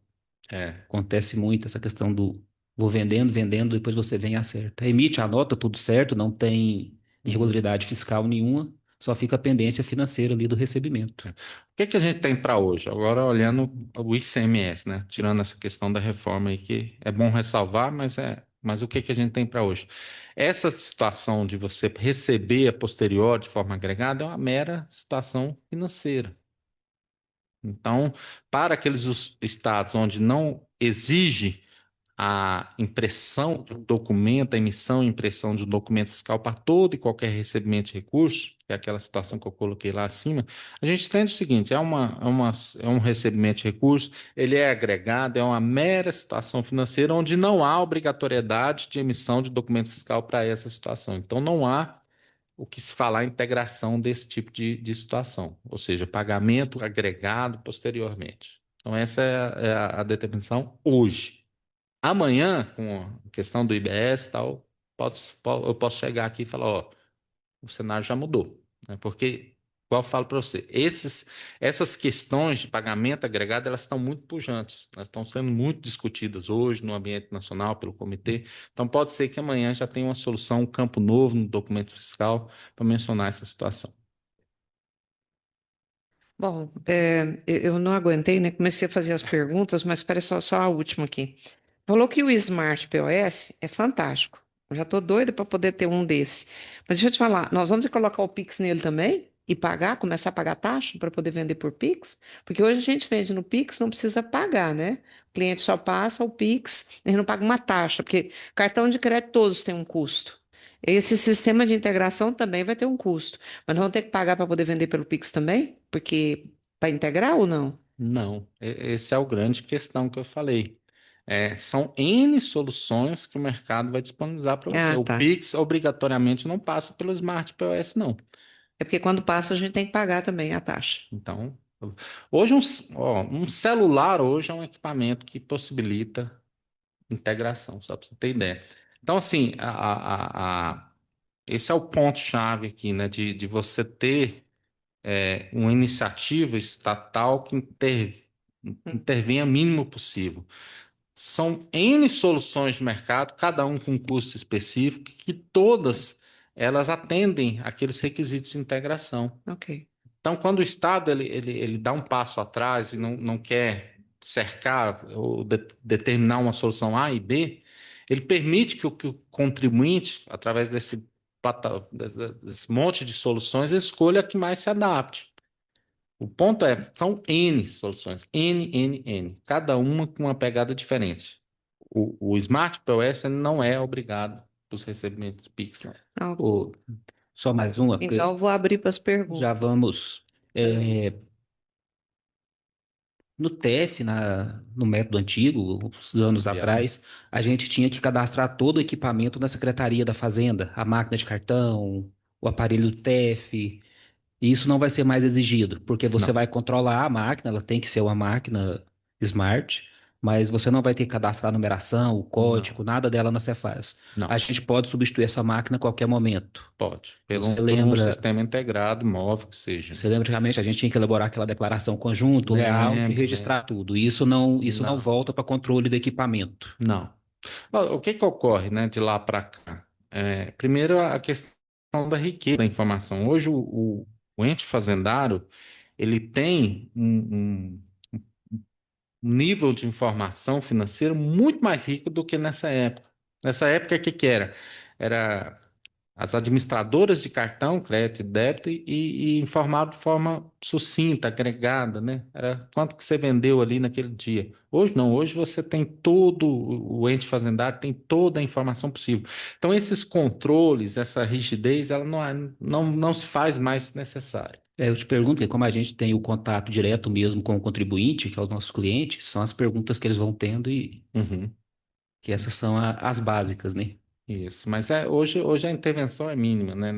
É. Acontece muito essa questão do vou vendendo, vendendo, depois você vem e acerta. Emite a nota, tudo certo, não tem Uhum. irregularidade fiscal nenhuma, só fica a pendência financeira ali do recebimento. O que que a gente tem para hoje? Agora olhando o ICMS, né? Tirando essa questão da reforma aí, que é bom ressalvar, mas o que que a gente tem para hoje? Essa situação de você receber a posterior de forma agregada é uma mera situação financeira. Então, para aqueles estados onde não exige a impressão de um documento, a emissão e impressão de um documento fiscal para todo e qualquer recebimento de recursos, que é aquela situação que eu coloquei lá acima, a gente entende o seguinte: é um recebimento de recursos, ele é agregado, é uma mera situação financeira onde não há obrigatoriedade de emissão de documento fiscal para essa situação. Então, não há o que se falar em integração desse tipo de situação, ou seja, pagamento agregado posteriormente. Então, essa é a determinação hoje. Amanhã, com a questão do IBS e tal, eu posso chegar aqui e falar, ó, o cenário já mudou, né? Porque, igual eu falo para você, essas questões de pagamento agregado, elas estão muito pujantes, elas estão sendo muito discutidas hoje no ambiente nacional pelo comitê. Então, pode ser que amanhã já tenha uma solução, um campo novo no documento fiscal para mencionar essa situação. Bom, eu não aguentei, né? Comecei a fazer as perguntas, mas espera só a última aqui. Falou que o Smart POS é fantástico. Eu já estou doida para poder ter um desse. Mas deixa eu te falar, nós vamos ter que colocar o Pix nele também e pagar, começar a pagar taxa para poder vender por Pix? Porque hoje a gente vende no Pix, não precisa pagar, né? O cliente só passa o Pix, a gente não paga uma taxa, porque cartão de crédito todos têm um custo. Esse sistema de integração também vai ter um custo. Mas nós vamos ter que pagar para poder vender pelo Pix também? Porque para integrar ou não? Não, esse é o grande questão que eu falei. São N soluções que o mercado vai disponibilizar para você. Ah, O tá. Pix obrigatoriamente não passa pelo Smart POS, não. É porque quando passa a gente tem que pagar também a taxa. Então, hoje um celular hoje é um equipamento que possibilita integração, só para você ter ideia. Então, assim, esse é o ponto-chave aqui, né, de você ter uma iniciativa estatal que intervenha o mínimo possível. São N soluções de mercado, cada um com um custo específico, que todas elas atendem aqueles requisitos de integração. Ok. Então, quando o Estado ele dá um passo atrás e não quer cercar ou determinar uma solução A e B, ele permite que o contribuinte, através desse monte de soluções, escolha a que mais se adapte. O ponto são N soluções, N, cada uma com uma pegada diferente. O Smart POS não é obrigado para os recebimentos Pix, não. Ah, Ô, só mais uma, então porque eu vou abrir para as já perguntas. vamos. No TEF, no método antigo, uns anos Cambiar. atrás, a gente tinha que cadastrar todo o equipamento na Secretaria da Fazenda, a máquina de cartão, o aparelho do TEF. E isso não vai ser mais exigido, porque você Não, vai controlar a máquina, ela tem que ser uma máquina smart, mas você não vai ter que cadastrar a numeração, o código, não, nada dela na Cefaz. A não. gente pode substituir essa máquina a qualquer momento. Pode. Você Por um lembra, sistema integrado, móvel que seja. você lembra que realmente a gente tinha que elaborar aquela declaração conjunto, real e Lembro, lembro. registrar tudo. E isso não Não, volta para controle do equipamento. não. Ó, o que que ocorre, né, de lá para cá? Primeiro, a questão da riqueza da informação. Hoje, o ente fazendário, ele tem um nível de informação financeira muito mais rico do que nessa época. Nessa época, o que que era? Era as administradoras de cartão, crédito e débito e informar de forma sucinta, agregada, né? Era quanto que você vendeu ali naquele dia. Hoje não, hoje você tem todo, o ente fazendário tem toda a informação possível. Então, esses controles, essa rigidez, ela não se faz mais necessária. Eu te pergunto, porque como a gente tem o contato direto mesmo com o contribuinte, que é o nosso cliente, são as perguntas que eles vão tendo e Uhum. que essas são as básicas, né? Isso, mas hoje a intervenção é mínima, né?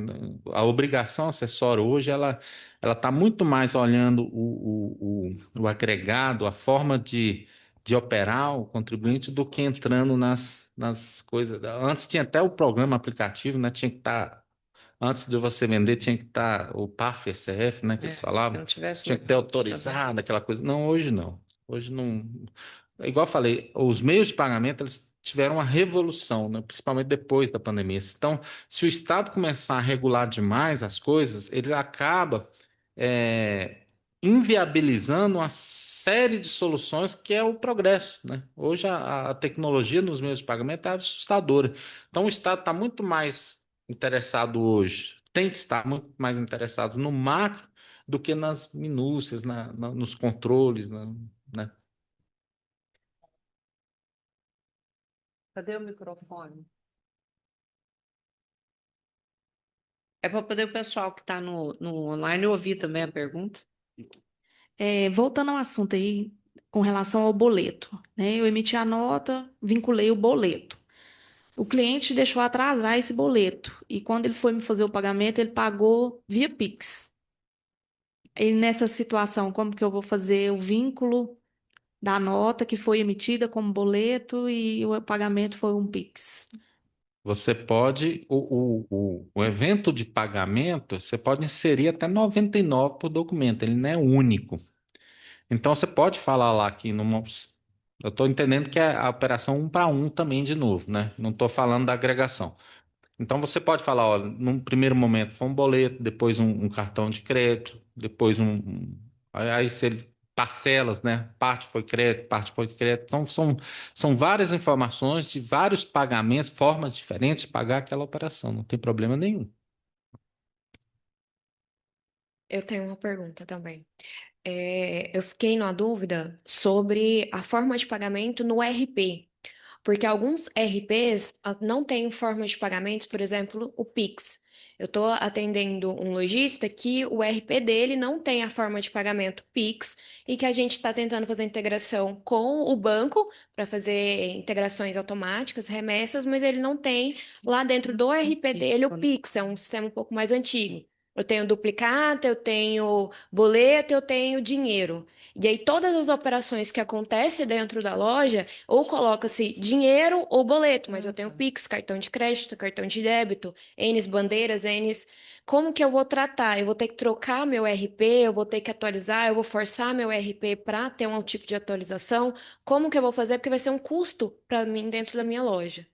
A obrigação acessória hoje ela está muito mais olhando o agregado, a forma de operar o contribuinte do que entrando nas coisas. Antes tinha até o programa aplicativo, né? Tinha que estar, antes de você vender, tinha que estar o PAF-SCF, né? Que eles Se falavam, não tivesse tinha no que ter Pix também. autorizado aquela coisa. Não, hoje não. Hoje não. igual eu falei, os meios de pagamento eles tiveram uma revolução, né? Principalmente depois da pandemia. Então, se o Estado começar a regular demais as coisas, ele acaba é, inviabilizando uma série de soluções que é o progresso, né? Hoje a tecnologia nos meios de pagamento é assustadora. Então, o Estado está muito mais interessado hoje, tem que estar muito mais interessado no macro do que nas minúcias, nos controles, né? Cadê o microfone? É para poder o pessoal que está no online ouvir também a pergunta. Voltando ao assunto aí, com relação ao boleto, né? Eu emiti a nota, vinculei o boleto. O cliente deixou atrasar esse boleto e quando ele foi me fazer o pagamento, ele pagou via Pix. E nessa situação, como que eu vou fazer o vínculo da nota que foi emitida como boleto e o pagamento foi um Pix? Você pode, o evento de pagamento, você pode inserir até 99 por documento, ele não é único. Então você pode falar lá que numa. Eu estou entendendo que é a operação um para um também de novo, né? Não estou falando da agregação. Então você pode falar, olha, num primeiro momento foi um boleto, depois um cartão de crédito, depois aí se parcelas, né? Parte foi crédito, parte foi crédito. Então são várias informações de vários pagamentos, formas diferentes de pagar aquela operação, não tem problema nenhum. Eu tenho uma pergunta também. Eu fiquei na dúvida sobre a forma de pagamento no RP, porque alguns RPs não têm forma de pagamento, por exemplo, o Pix. Eu estou atendendo um lojista que o RP dele não tem a forma de pagamento Pix e que a gente está tentando fazer integração com o banco para fazer integrações automáticas, remessas, mas ele não tem lá dentro do RP dele o Pix, é um sistema um pouco mais antigo. Eu tenho duplicata, eu tenho boleto, eu tenho dinheiro. E aí, todas as operações que acontecem dentro da loja, ou coloca-se dinheiro ou boleto, mas eu tenho Pix, cartão de crédito, cartão de débito, N bandeiras, N. Como que eu vou tratar? Eu vou ter que trocar meu RP, eu vou ter que atualizar, eu vou forçar meu RP para ter um tipo de atualização. Como que eu vou fazer? Porque vai ser um custo para mim dentro da minha loja.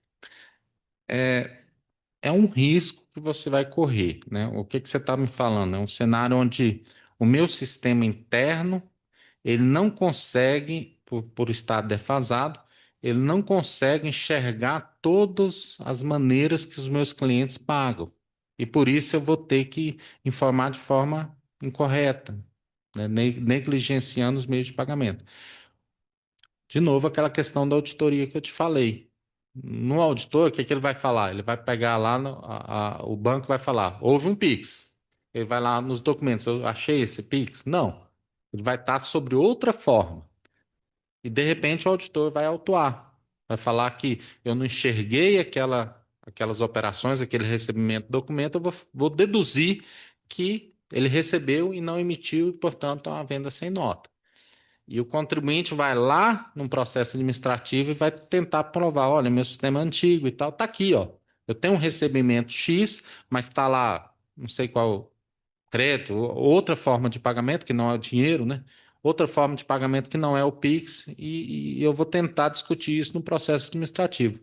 É um risco que você vai correr, né? O que que você está me falando? É um cenário onde o meu sistema interno ele não consegue, por estar defasado, ele não consegue enxergar todas as maneiras que os meus clientes pagam. E por isso eu vou ter que informar de forma incorreta, né? Negligenciando os meios de pagamento. De novo, aquela questão da auditoria que eu te falei. No auditor, o que que ele vai falar? Ele vai pegar lá, o banco vai falar, houve um Pix. Ele vai lá nos documentos, eu achei esse Pix? Não. Ele vai estar sobre outra forma. E de repente o auditor vai autuar. Vai falar que eu não enxerguei aquelas operações, aquele recebimento do documento, eu vou deduzir que ele recebeu e não emitiu, e, portanto, é uma venda sem nota. E o contribuinte vai lá num processo administrativo e vai tentar provar, olha, meu sistema é antigo e tal, tá aqui, ó. Eu tenho um recebimento X, mas está lá, não sei qual crédito, outra forma de pagamento que não é o dinheiro, né? Outra forma de pagamento que não é o Pix, e eu vou tentar discutir isso no processo administrativo.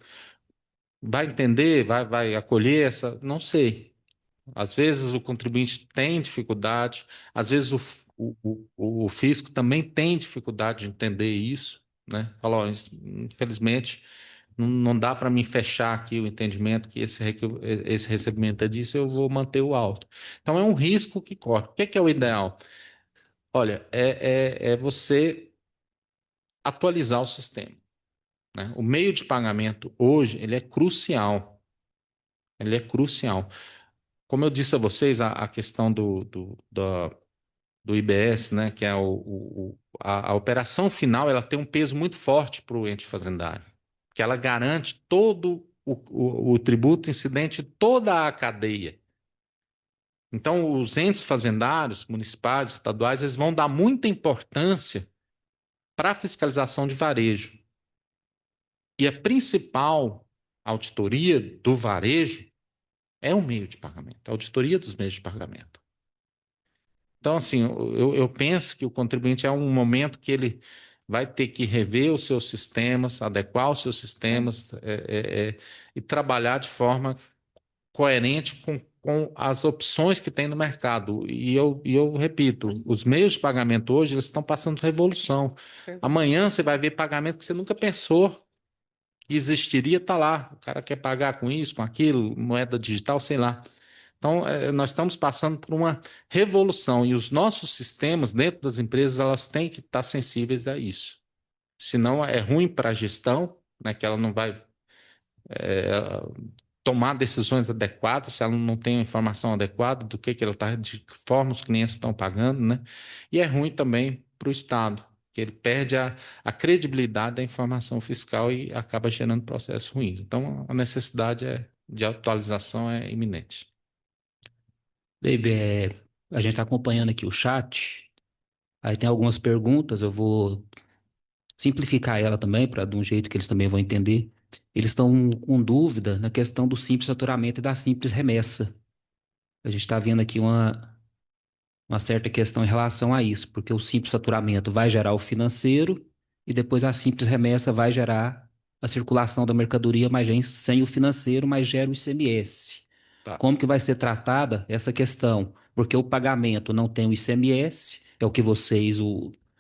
Vai entender? Vai acolher essa? Não sei. Às vezes o contribuinte tem dificuldade, às vezes o fisco também tem dificuldade de entender isso, né? Fala, ó, infelizmente, não dá para mim fechar aqui o entendimento que esse recebimento é disso, eu vou manter o alto. Então é um risco que corre. O que que é o ideal? Olha, é você atualizar o sistema, né? O meio de pagamento hoje, ele é crucial. Ele é crucial. Como eu disse a vocês, a questão do IBS, né, que é a operação final, ela tem um peso muito forte para o ente fazendário, que ela garante todo o tributo incidente de toda a cadeia. Então, os entes fazendários, municipais, estaduais, eles vão dar muita importância para a fiscalização de varejo. E a principal auditoria do varejo é o meio de pagamento, a auditoria dos meios de pagamento. Então, assim, eu penso que o contribuinte é um momento que ele vai ter que rever os seus sistemas, adequar os seus sistemas e trabalhar de forma coerente com as opções que tem no mercado. E eu repito, os meios de pagamento hoje eles estão passando revolução. Amanhã você vai ver pagamento que você nunca pensou que existiria, está lá. O cara quer pagar com isso, com aquilo, moeda digital, sei lá. Então, nós estamos passando por uma revolução e os nossos sistemas dentro das empresas elas têm que estar sensíveis a isso. Senão é ruim para a gestão, né, que ela não vai tomar decisões adequadas se ela não tem a informação adequada do que ela está, de que forma os clientes estão pagando, né? E é ruim também para o Estado, que ele perde a credibilidade da informação fiscal e acaba gerando processos ruins. Então, a necessidade de atualização é iminente. Baby, a gente está acompanhando aqui o chat. Aí tem algumas perguntas, eu vou simplificar ela também, para de um jeito que eles também vão entender. Eles estão com dúvida na questão do simples faturamento e da simples remessa. A gente está vendo aqui uma certa questão em relação a isso, porque o simples faturamento vai gerar o financeiro e depois a simples remessa vai gerar a circulação da mercadoria, mas sem o financeiro, mas gera o ICMS. Tá. Como que vai ser tratada essa questão? Porque o pagamento não tem o ICMS, é o que vocês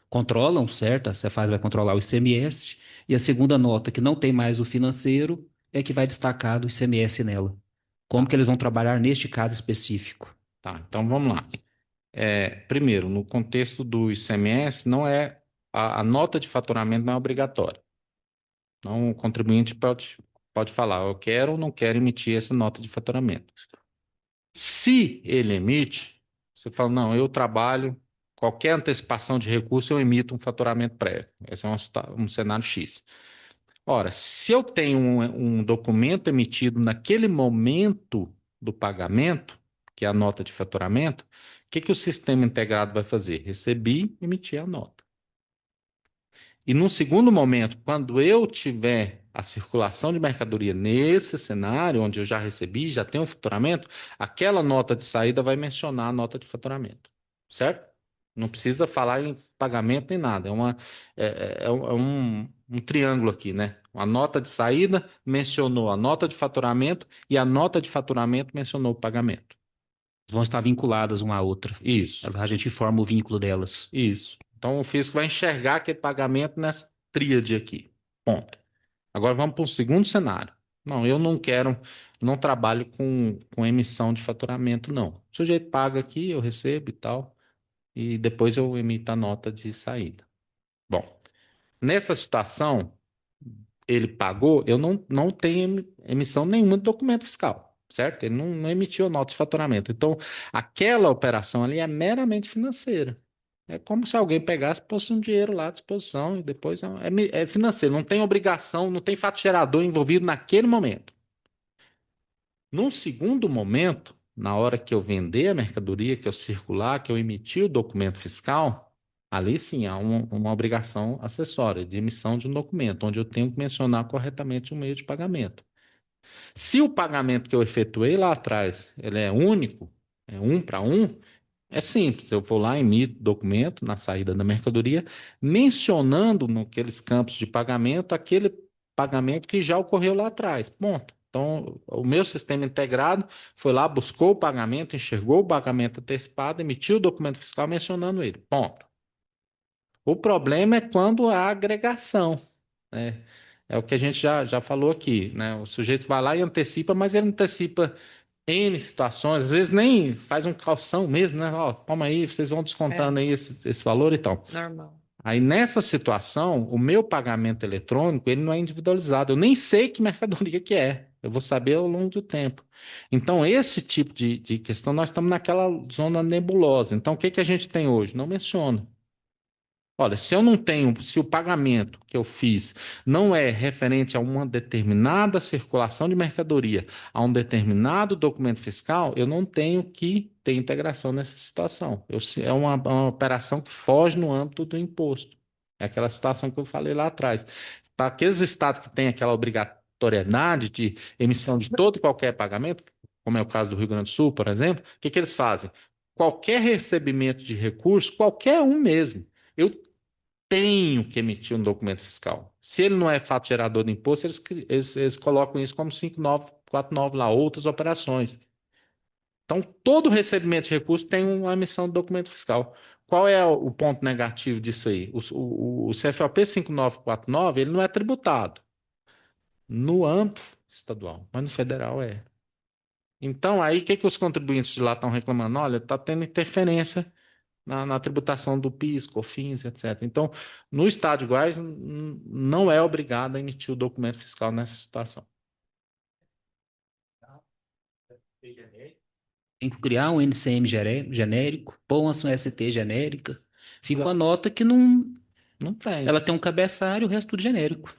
controlam, certo? A Cefaz vai controlar o ICMS, e a segunda nota, que não tem mais o financeiro, é que vai destacar do ICMS nela. Como Tá. que eles vão trabalhar neste caso específico? Tá, então vamos lá. Primeiro, no contexto do ICMS, não é a nota de faturamento não é obrigatória. Então, o contribuinte pode falar, eu quero ou não quero emitir essa nota de faturamento. Se ele emite, você fala, não, eu trabalho, qualquer antecipação de recurso, eu emito um faturamento prévio. Esse é um cenário X. Ora, se eu tenho um documento emitido naquele momento do pagamento, que é a nota de faturamento, o que o sistema integrado vai fazer? Recebi, emitir a nota. E num segundo momento, quando eu tiver a circulação de mercadoria nesse cenário, onde eu já recebi, já tenho o faturamento, aquela nota de saída vai mencionar a nota de faturamento, certo? Não precisa falar em pagamento nem nada. É um triângulo aqui, né? A nota de saída mencionou a nota de faturamento e a nota de faturamento mencionou o pagamento. Vão estar vinculadas uma à outra. Isso. A gente informa o vínculo delas. Isso. Então o fisco vai enxergar aquele pagamento nessa tríade aqui. Ponto. Agora vamos para um segundo cenário. Não, eu não quero, não trabalho com emissão de faturamento, não. O sujeito paga aqui, eu recebo e tal, e depois eu emito a nota de saída. Bom, nessa situação, ele pagou, eu não tenho emissão nenhuma de documento fiscal, certo? Ele não emitiu a nota de faturamento. Então, aquela operação ali é meramente financeira. É como se alguém pegasse e fosse um dinheiro lá à disposição e depois é financeiro, não tem obrigação, não tem fato gerador envolvido naquele momento. Num segundo momento, na hora que eu vender a mercadoria, que eu circular, que eu emitir o documento fiscal, ali sim há uma obrigação acessória de emissão de um documento, onde eu tenho que mencionar corretamente o meio de pagamento. Se o pagamento que eu efetuei lá atrás ele é único, é um para um, é simples. Eu vou lá, emito documento na saída da mercadoria, mencionando naqueles campos de pagamento aquele pagamento que já ocorreu lá atrás. Ponto. Então, o meu sistema integrado foi lá, buscou o pagamento, enxergou o pagamento antecipado, emitiu o documento fiscal mencionando ele. Ponto. O problema é quando há agregação, né? É o que a gente já falou aqui, né? O sujeito vai lá e antecipa, mas ele antecipa N situações, às vezes nem faz um calção mesmo, né? Ó, toma aí, vocês vão descontando aí esse valor e tal. Normal. Aí nessa situação, o meu pagamento eletrônico, ele não é individualizado. Eu nem sei que mercadoria que é. Eu vou saber ao longo do tempo. Então, esse tipo de questão, nós estamos naquela zona nebulosa. Então, o que a gente tem hoje? Não menciona. Olha, se eu não tenho, se o pagamento que eu fiz não é referente a uma determinada circulação de mercadoria, a um determinado documento fiscal, eu não tenho que ter integração nessa situação. É uma operação que foge no âmbito do imposto. É aquela situação que eu falei lá atrás. Para aqueles estados que têm aquela obrigatoriedade de emissão de todo e qualquer pagamento, como é o caso do Rio Grande do Sul, por exemplo, o que eles fazem? Qualquer recebimento de recurso, qualquer um mesmo, eu tenho que emitir um documento fiscal. Se ele não é fato gerador de imposto, eles colocam isso como 5949 lá, outras operações. Então, todo recebimento de recurso tem uma emissão de documento fiscal. Qual é o ponto negativo disso aí? O CFOP 5949, ele não é tributado no âmbito estadual, mas no federal é. Então, aí, o que que os contribuintes de lá estão reclamando? Olha, está tendo interferência na tributação do PIS, COFINS, etc. Então, no Estado de Goiás, não é obrigado a emitir o documento fiscal nessa situação. Tem que criar um NCM genérico, pôr uma ST genérica. Fica uma nota que não. Não tem. Ela tem um cabeçalho, o resto tudo genérico.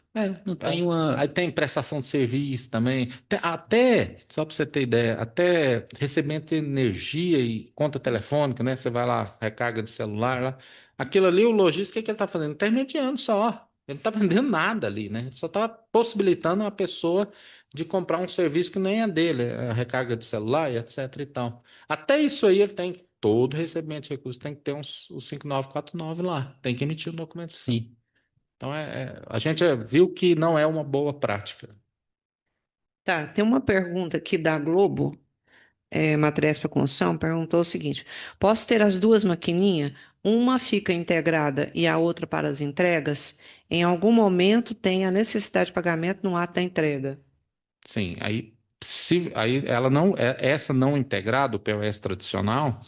Não tem Aí uma. tem prestação de serviço também. Até, só para você ter ideia, até recebimento de energia e conta telefônica, né? Você vai lá, recarga de celular lá. Aquilo ali, o lojista, o que que ele está fazendo? Intermediando só. Ele não está vendendo nada ali, né? Ele só está possibilitando uma pessoa de comprar um serviço que nem é dele, a recarga de celular e etc e tal. Até isso aí ele tem, todo recebimento de recursos tem que ter os 5949 lá. Tem que emitir o documento fiscal. Sim. Então, a gente viu que não é uma boa prática. Tá, tem uma pergunta aqui da Globo, Materiais para Construção, perguntou o seguinte: posso ter as duas maquininhas? Uma fica integrada e a outra para as entregas? Em algum momento tem a necessidade de pagamento no ato da entrega. Sim, aí ela não, essa não integrada, o POS tradicional,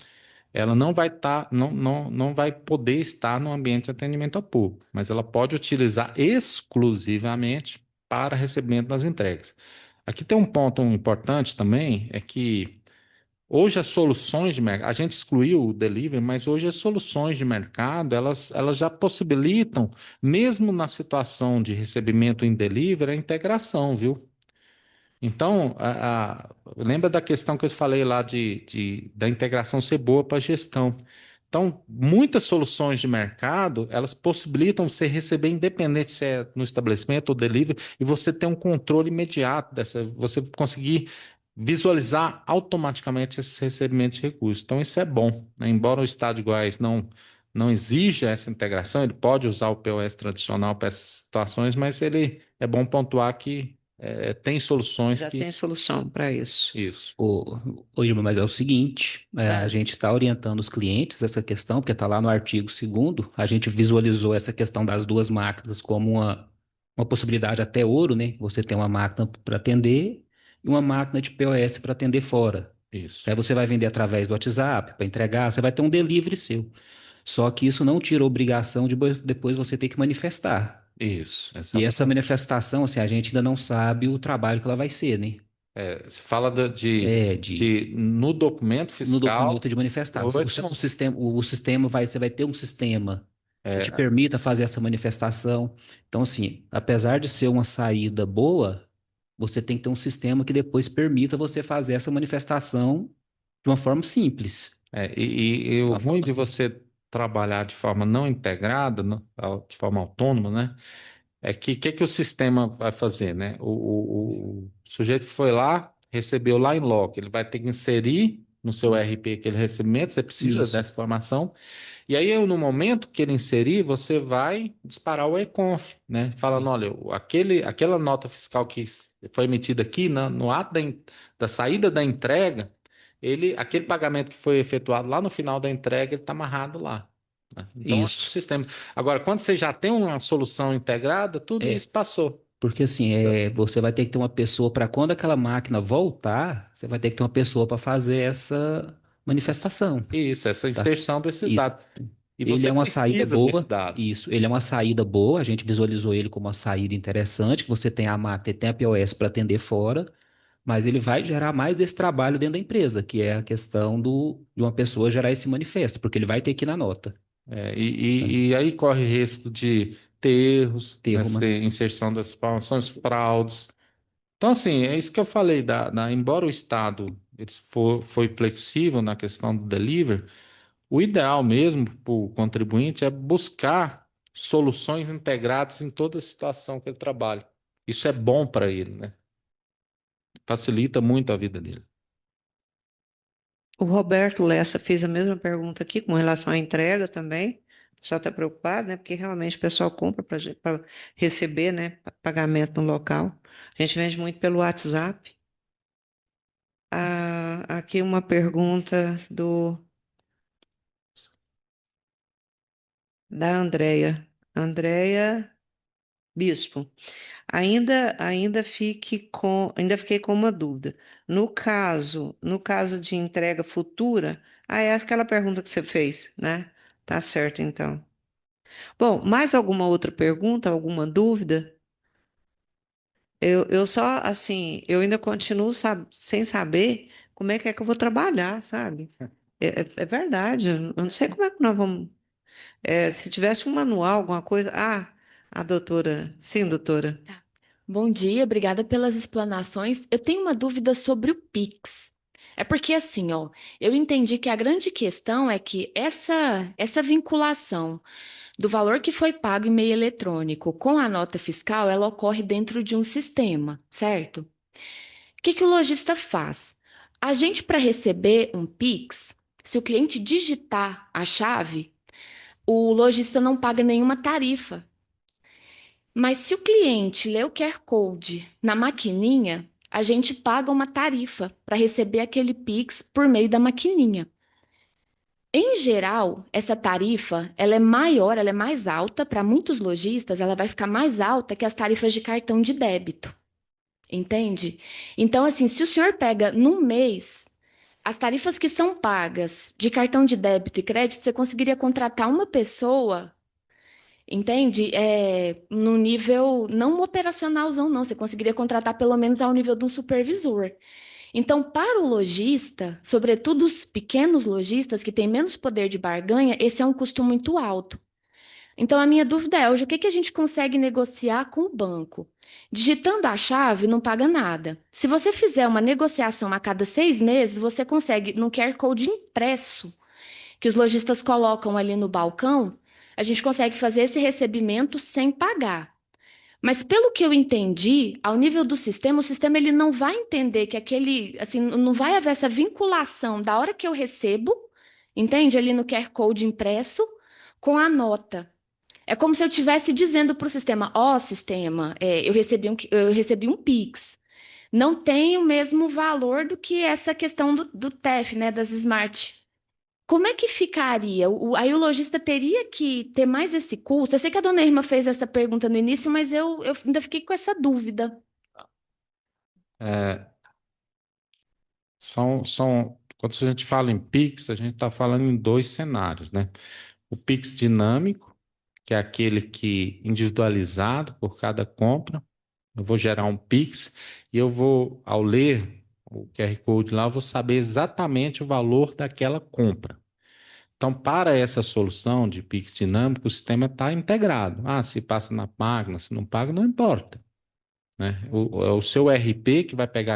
ela não vai estar, não vai poder estar no ambiente de atendimento ao público, mas ela pode utilizar exclusivamente para recebimento das entregas. Aqui tem um ponto importante também, é que hoje as soluções de mercado, a gente excluiu o delivery, mas hoje as soluções de mercado, elas já possibilitam, mesmo na situação de recebimento em delivery, a integração, viu? Então, lembra da questão que eu falei lá da integração ser boa para a gestão. Então, muitas soluções de mercado, elas possibilitam você receber, independente se é no estabelecimento ou delivery, e você ter um controle imediato você conseguir visualizar automaticamente esses recebimentos de recursos. Então, isso é bom, né? Embora o Estado de Goiás não exija essa integração, ele pode usar o POS tradicional para essas situações, mas ele é bom pontuar que tem soluções Já que. tem solução para isso. Isso. Ô, Gilmar, mas é o seguinte, a Ah, gente está orientando os clientes essa questão, porque está lá no artigo 2º, a gente visualizou essa questão das duas máquinas como uma possibilidade até ouro, né? Você tem uma máquina para atender e uma máquina de POS para atender fora. Isso. Aí você vai vender através do WhatsApp para entregar, você vai ter um delivery seu. Só que isso não tira a obrigação de depois você ter que manifestar. Isso, E essa exatamente. manifestação, assim, a gente ainda não sabe o trabalho que ela vai ser, né? Você fala É, de no documento no documento fiscal, de manifestar. ou O sistema você vai ter um sistema que te é, permita fazer essa manifestação. Então, assim, apesar de ser uma saída boa, você tem que ter um sistema que depois permita você fazer essa manifestação de uma forma simples. e De o uma ruim forma de simples. você trabalhar de forma não integrada, de forma autônoma, né? É que o sistema vai fazer, né? O sujeito que foi lá, recebeu lá em loco, ele vai ter que inserir no seu RP aquele recebimento, você precisa Isso, dessa informação. E aí, no momento que ele inserir, você vai disparar o e-conf, né? Falando, isso, olha, aquela nota fiscal que foi emitida aqui no ato da saída da entrega, aquele pagamento que foi efetuado lá no final da entrega, ele está amarrado lá, né? Então, é o isso. sistema. Agora, quando você já tem uma solução integrada, tudo É, isso passou. porque assim, você vai ter que ter uma pessoa para quando aquela máquina voltar, você vai ter que ter uma pessoa para fazer essa manifestação. Isso, essa Tá? inserção desses Isso. dados. E Ele você é uma saída precisa desse boa, dado. isso. Ele é uma saída boa, a gente visualizou ele como uma saída interessante, que você tem a máquina e tem a POS para atender fora, mas ele vai gerar mais esse trabalho dentro da empresa, que é a questão de uma pessoa gerar esse manifesto, porque ele vai ter que ir na nota. Tá? E aí corre risco de ter erros Ter nessa uma. inserção das informações, fraudes. Então, assim, é isso que eu falei, embora o Estado foi flexível na questão do delivery, o ideal mesmo para o contribuinte é buscar soluções integradas em toda situação que ele trabalha. Isso é bom para ele, né? Facilita muito a vida dele. o Roberto Lessa fez a mesma pergunta aqui com relação à entrega também. pessoal está preocupado, né? Porque realmente o pessoal compra para receber, né? Pagamento no local. A gente vende muito pelo WhatsApp. Aqui uma pergunta da Andrea. Andrea Bispo. Ainda fiquei com uma dúvida. No caso de entrega futura, é aquela pergunta que você fez, né? Tá certo, então. Bom, mais alguma outra pergunta, alguma dúvida? Eu só, assim, eu ainda continuo sem saber como é que eu vou trabalhar, sabe? É verdade, eu não sei como é que nós vamos. Se tivesse um manual, alguma coisa. A doutora. Sim, doutora. Bom dia, obrigada pelas explanações. Eu tenho uma dúvida sobre o Pix. É porque assim, ó, eu entendi que a grande questão é que essa vinculação do valor que foi pago em meio eletrônico com a nota fiscal, ela ocorre dentro de um sistema, certo? O que que o lojista faz? A gente, para receber um Pix, se o cliente digitar a chave, o lojista não paga nenhuma tarifa. Mas se o cliente lê o QR Code na maquininha, a gente paga uma tarifa para receber aquele Pix por meio da maquininha. Em geral, essa tarifa, ela é maior, ela é mais alta, para muitos lojistas, ela vai ficar mais alta que as tarifas de cartão de débito. Entende? Então, assim, se o senhor pega num mês, as tarifas que são pagas de cartão de débito e crédito, você conseguiria contratar uma pessoa. Entende? No nível não operacionalzão, não. Você conseguiria contratar pelo menos ao nível de um supervisor. Então, para o lojista, sobretudo os pequenos lojistas que têm menos poder de barganha, esse é um custo muito alto. Então, a minha dúvida é, hoje, o que que a gente consegue negociar com o banco? Digitando a chave, não paga nada. Se você fizer uma negociação a cada 6 meses, você consegue, no QR Code impresso, que os lojistas colocam ali no balcão, a gente consegue fazer esse recebimento sem pagar. Mas pelo que eu entendi, ao nível do sistema, o sistema ele não vai entender que aquele, assim, não vai haver essa vinculação da hora que eu recebo, entende? Ali no QR Code impresso, com a nota. É como se eu estivesse dizendo para o sistema, ó, sistema, eu recebi um Pix. Não tem o mesmo valor do que essa questão do TEF, né, das Smart. Como é que ficaria? Aí o lojista teria que ter mais esse custo? Eu sei que a dona Irma fez essa pergunta no início, mas eu ainda fiquei com essa dúvida. É, quando a gente fala em Pix, a gente está falando em dois cenários, né? O Pix dinâmico, que é aquele que individualizado por cada compra. Eu vou gerar um Pix e eu vou, ao ler o QR Code lá, eu vou saber exatamente o valor daquela compra. Então, para essa solução de Pix dinâmico, o sistema está integrado. Se passa na máquina, se não paga, não importa, né? É o seu RP que vai pegar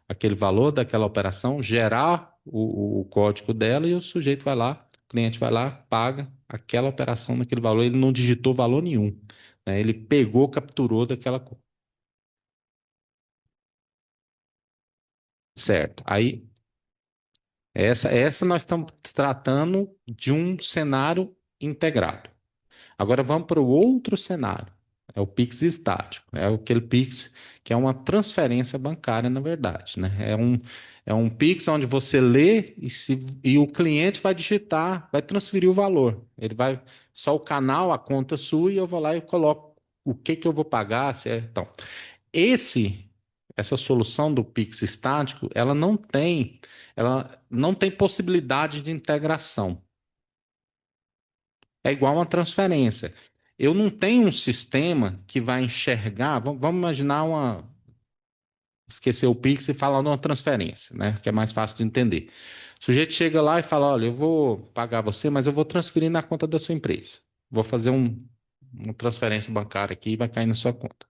aquele valor daquela operação, gerar o código dela e o sujeito vai lá, o cliente vai lá, paga aquela operação naquele valor. Ele não digitou valor nenhum, né? Ele pegou, capturou daquela coisa. Certo. Aí, essa nós estamos tratando de um cenário integrado. Agora vamos para o outro cenário. É o Pix estático. É aquele Pix que é uma transferência bancária, na verdade, né? É um Pix onde você lê e o cliente vai digitar, vai transferir o valor. Ele vai, só o canal, a conta sua, e eu vou lá e coloco o que que eu vou pagar. Então, essa solução do Pix estático, ela não tem possibilidade de integração. É igual uma transferência. Eu não tenho um sistema que vai enxergar. Vamos imaginar esquecer o Pix e falar de uma transferência, né? Que é mais fácil de entender. O sujeito chega lá e fala: Olha, eu vou pagar você, mas eu vou transferir na conta da sua empresa. Vou fazer uma transferência bancária aqui e vai cair na sua conta.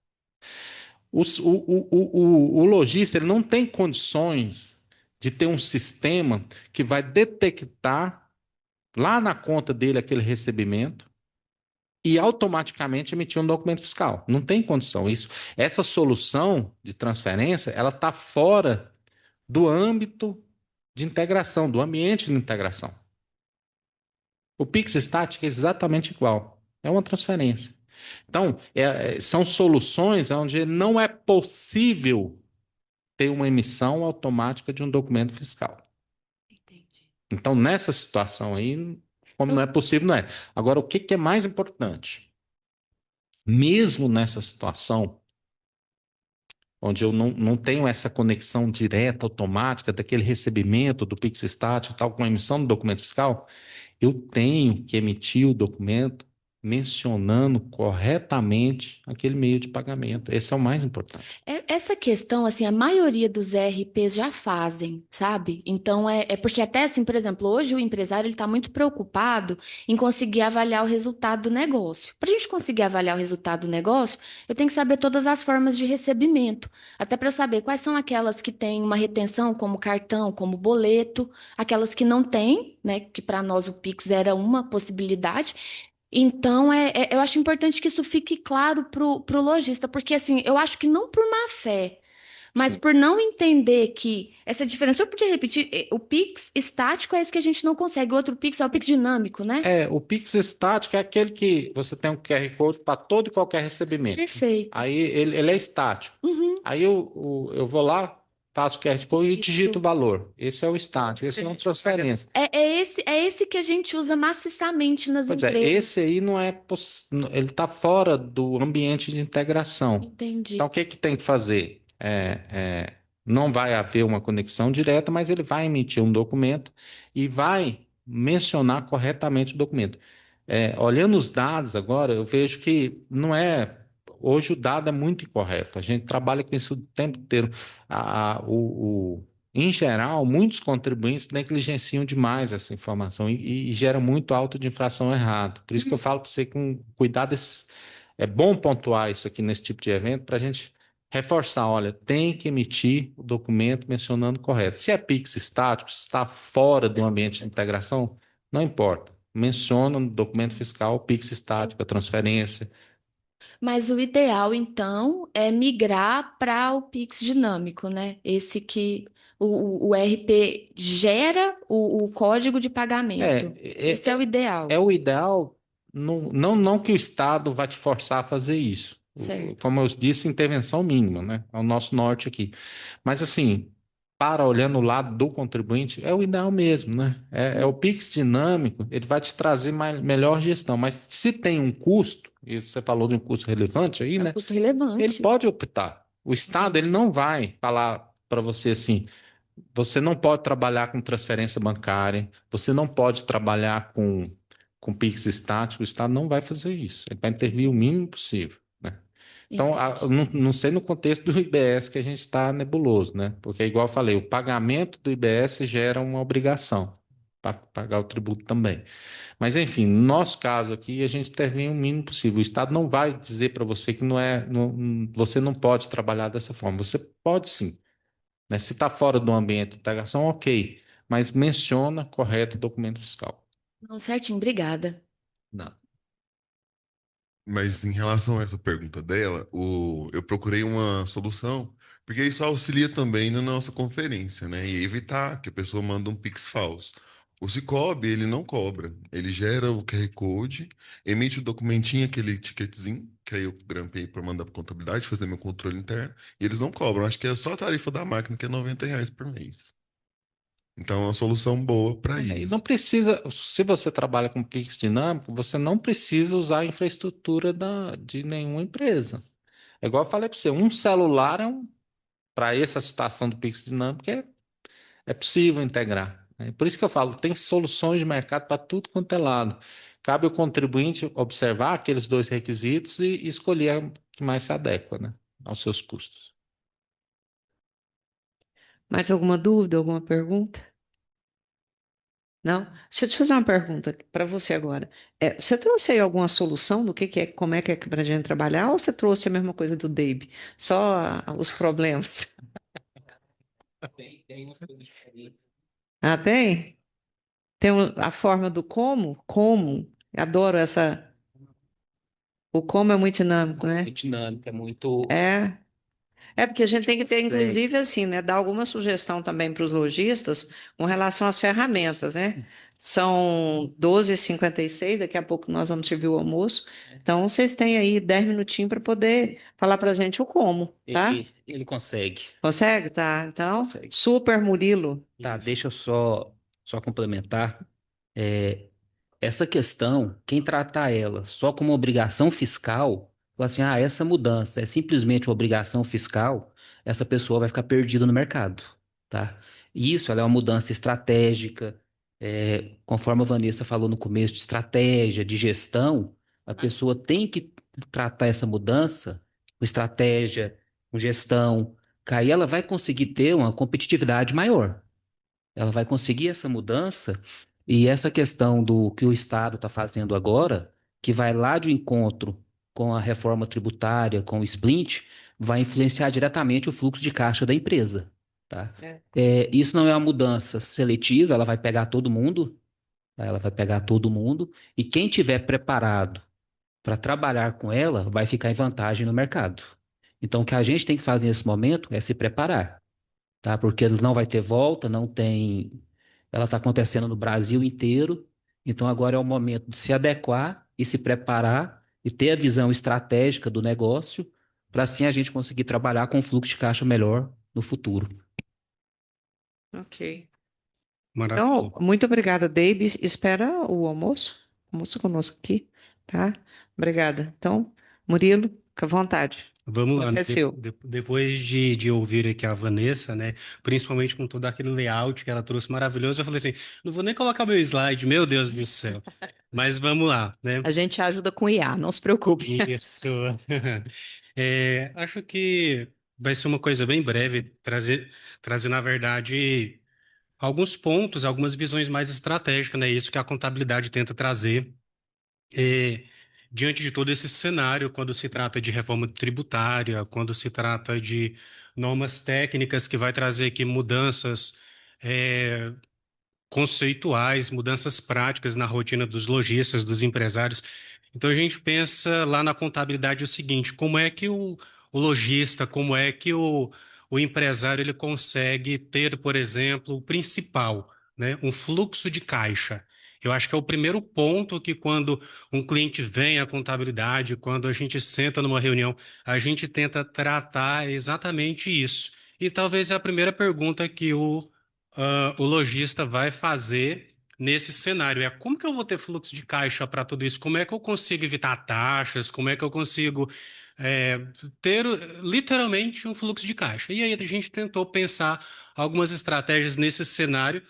O lojista ele não tem condições de ter um sistema que vai detectar lá na conta dele aquele recebimento e automaticamente emitir um documento fiscal. Não tem condição. Essa solução de transferência, ela está fora do âmbito de integração, do ambiente de integração. O Pix estático é exatamente igual. É uma transferência. Então, são soluções onde não é possível ter uma emissão automática de um documento fiscal. Entendi. Então, nessa situação aí, como não é possível, não é. Agora, o que que é mais importante? Mesmo nessa situação, onde eu não tenho essa conexão direta, automática, daquele recebimento do Pix estático, tal, com a emissão do documento fiscal, eu tenho que emitir o documento mencionando corretamente aquele meio de pagamento. Esse é o mais importante. Essa questão, assim, a maioria dos ERPs já fazem, sabe? Então, é porque até, assim, por exemplo, hoje o empresário ele está muito preocupado em conseguir avaliar o resultado do negócio. Para a gente conseguir avaliar o resultado do negócio, eu tenho que saber todas as formas de recebimento, até para eu saber quais são aquelas que têm uma retenção, como cartão, como boleto, aquelas que não têm, né? Que para nós o Pix era uma possibilidade. Então, eu acho importante que isso fique claro pro lojista, porque assim, eu acho que não por má fé, mas Sim. por não entender que essa diferença, eu podia repetir, o Pix estático é esse que a gente não consegue, o outro Pix é o Pix dinâmico, né? O Pix estático é aquele que você tem um QR Code para todo e qualquer recebimento. Perfeito. Aí ele é estático. Uhum. Aí eu vou lá, faço o QR Code e Isso. digito o valor. Esse é o estático, esse é uma transferência. É esse que a gente usa maciçamente nas Pois é, empresas. esse aí não é ele está fora do ambiente de integração. Então, Entendi. o que que tem que fazer? Não vai haver uma conexão direta, mas ele vai emitir um documento e vai mencionar corretamente o documento. Olhando os dados agora, eu vejo que não é. Hoje o dado é muito incorreto. A gente trabalha com isso o tempo inteiro. Em geral, muitos contribuintes negligenciam demais essa informação e gera muito auto de infração errado. Por isso que eu falo para você com cuidado. É bom pontuar isso aqui nesse tipo de evento para a gente reforçar. Olha, tem que emitir o documento mencionando correto. Se é Pix estático, se está fora do ambiente de integração, não importa. Menciona no documento fiscal o Pix estático, a transferência. Mas o ideal, então, é migrar para o Pix dinâmico, né? Esse que o RP gera o código de pagamento. Esse é o É ideal, o ideal, não que o Estado vai te forçar a fazer isso. certo? Como eu disse, intervenção mínima, né? É o nosso norte aqui. Mas assim, olhando o lado do contribuinte, é o ideal mesmo, né? É o Pix dinâmico, ele vai te trazer melhor gestão. Mas se tem um custo, e você falou de um custo relevante aí, É um né? custo Ele relevante. pode optar. O Estado, ele Entendi. não vai falar para você assim, você não pode trabalhar com transferência bancária, você não pode trabalhar com Pix estático, o Estado não vai fazer isso. Ele vai intervir o mínimo possível, né? Então, eu Entendi. não sei no contexto do IBS que a gente está nebuloso, né? Porque, igual eu falei, o pagamento do IBS gera uma obrigação para pagar o tributo também. Mas, enfim, no nosso caso aqui, a gente intervém o mínimo possível. O Estado não vai dizer para você que você não pode trabalhar dessa forma. Você pode sim, né? Se está fora do ambiente de integração, ok, mas menciona correto o documento fiscal. Não, certinho, obrigada. Não. Mas em relação a essa pergunta dela, eu procurei uma solução, porque isso auxilia também na nossa conferência, né? E evitar que a pessoa manda um Pix falso. O Cicobi, ele não cobra. Ele gera o QR Code, emite o documentinho, aquele ticketzinho, que aí eu grampei para mandar para contabilidade, fazer meu controle interno, e eles não cobram. Acho que é só a tarifa da máquina, que é R$ 90 por mês. Então é uma solução boa para E não isso. precisa, se você trabalha com Pix dinâmico, você não precisa usar a infraestrutura de nenhuma empresa. É igual eu falei para você, um celular para essa situação do Pix dinâmico é possível integrar, né? Por isso que eu falo, tem soluções de mercado para tudo quanto é lado. Cabe ao contribuinte observar aqueles dois requisitos e escolher a que mais se adequa, né, aos seus custos. Mais alguma dúvida, alguma pergunta? Não? Deixa eu te fazer uma pergunta para você agora. Você trouxe aí alguma solução do que é, como é que é para a gente trabalhar, ou você trouxe a mesma coisa do Dave? Só os problemas? Tem uma coisa diferente. Ah, tem? Tem a forma do como? Como? Adoro essa. O como é muito dinâmico, É né? dinâmica, é muito. É. É porque a gente tem que ter, Sei. inclusive, assim, né, dar alguma sugestão também para os lojistas com relação às ferramentas, né? São 12h56, daqui a pouco nós vamos servir o almoço. Então, vocês têm aí 10 minutinhos para poder falar para a gente o como, tá? Ele consegue. Consegue? Tá. Então, Consegue. super Murilo. Tá, deixa eu só complementar. É, essa questão, quem tratar ela só como obrigação fiscal, fala assim, essa mudança é simplesmente uma obrigação fiscal, essa pessoa vai ficar perdida no mercado, tá? E isso, ela é uma mudança estratégica, conforme a Vanessa falou no começo, de estratégia, de gestão, a pessoa tem que tratar essa mudança com estratégia, com gestão, que aí ela vai conseguir ter uma competitividade maior. Ela vai conseguir essa mudança e essa questão do que o Estado está fazendo agora, que vai lá de encontro com a reforma tributária, com o Splint, vai influenciar diretamente o fluxo de caixa da empresa, tá? Isso não é uma mudança seletiva, ela vai pegar todo mundo, tá? Ela vai pegar todo mundo e quem tiver preparado para trabalhar com ela vai ficar em vantagem no mercado. Então, o que a gente tem que fazer nesse momento é se preparar, tá? Porque não vai ter volta, não tem. Ela está acontecendo no Brasil inteiro, então agora é o momento de se adequar e se preparar e ter a visão estratégica do negócio, para assim a gente conseguir trabalhar com um fluxo de caixa melhor no futuro. Ok. Maravilha. Então, muito obrigada, David. Espera o almoço. Almoço conosco aqui, tá? Obrigada. Então, Murilo, fica à vontade. Vamos lá, né? É seu. Depois de ouvir aqui a Vanessa, né? Principalmente com todo aquele layout que ela trouxe maravilhoso, eu falei assim, não vou nem colocar meu slide, meu Deus do céu. Mas vamos lá, né? A gente ajuda com IA, não se preocupe. Isso. Acho que vai ser uma coisa bem breve, trazer, na verdade, alguns pontos, algumas visões mais estratégicas, né? Isso que a contabilidade tenta trazer. É, diante de todo esse cenário, quando se trata de reforma tributária, quando se trata de normas técnicas que vai trazer aqui mudanças conceituais, mudanças práticas na rotina dos lojistas, dos empresários. Então a gente pensa lá na contabilidade o seguinte: como é que o lojista, como é que o empresário ele consegue ter, por exemplo, o principal, né, um fluxo de caixa. Eu acho que é o primeiro ponto que quando um cliente vem à contabilidade, quando a gente senta numa reunião, a gente tenta tratar exatamente isso. E talvez é a primeira pergunta que o lojista vai fazer nesse cenário. Como que eu vou ter fluxo de caixa para tudo isso? Como é que eu consigo evitar taxas? Como é que eu consigo é, ter literalmente um fluxo de caixa? E aí a gente tentou pensar algumas estratégias nesse cenário.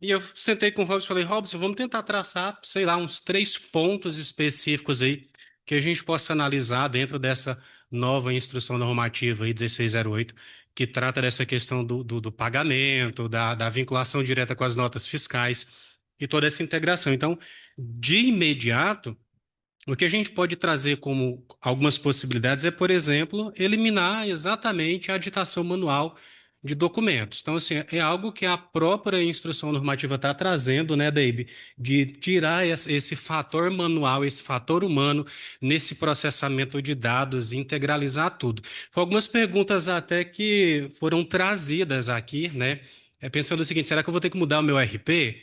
E eu sentei com o Robson e falei, Robson, vamos tentar traçar, sei lá, uns 3 pontos específicos aí que a gente possa analisar dentro dessa nova instrução normativa aí 1608, que trata dessa questão do pagamento, da vinculação direta com as notas fiscais e toda essa integração. Então, de imediato, o que a gente pode trazer como algumas possibilidades é, por exemplo, eliminar exatamente a digitação manual de documentos. Então, assim, é algo que a própria instrução normativa está trazendo, né, Dave, de tirar esse fator manual, esse fator humano nesse processamento de dados e integralizar tudo. Foi algumas perguntas até que foram trazidas aqui, né, pensando o seguinte, será que eu vou ter que mudar o meu RP?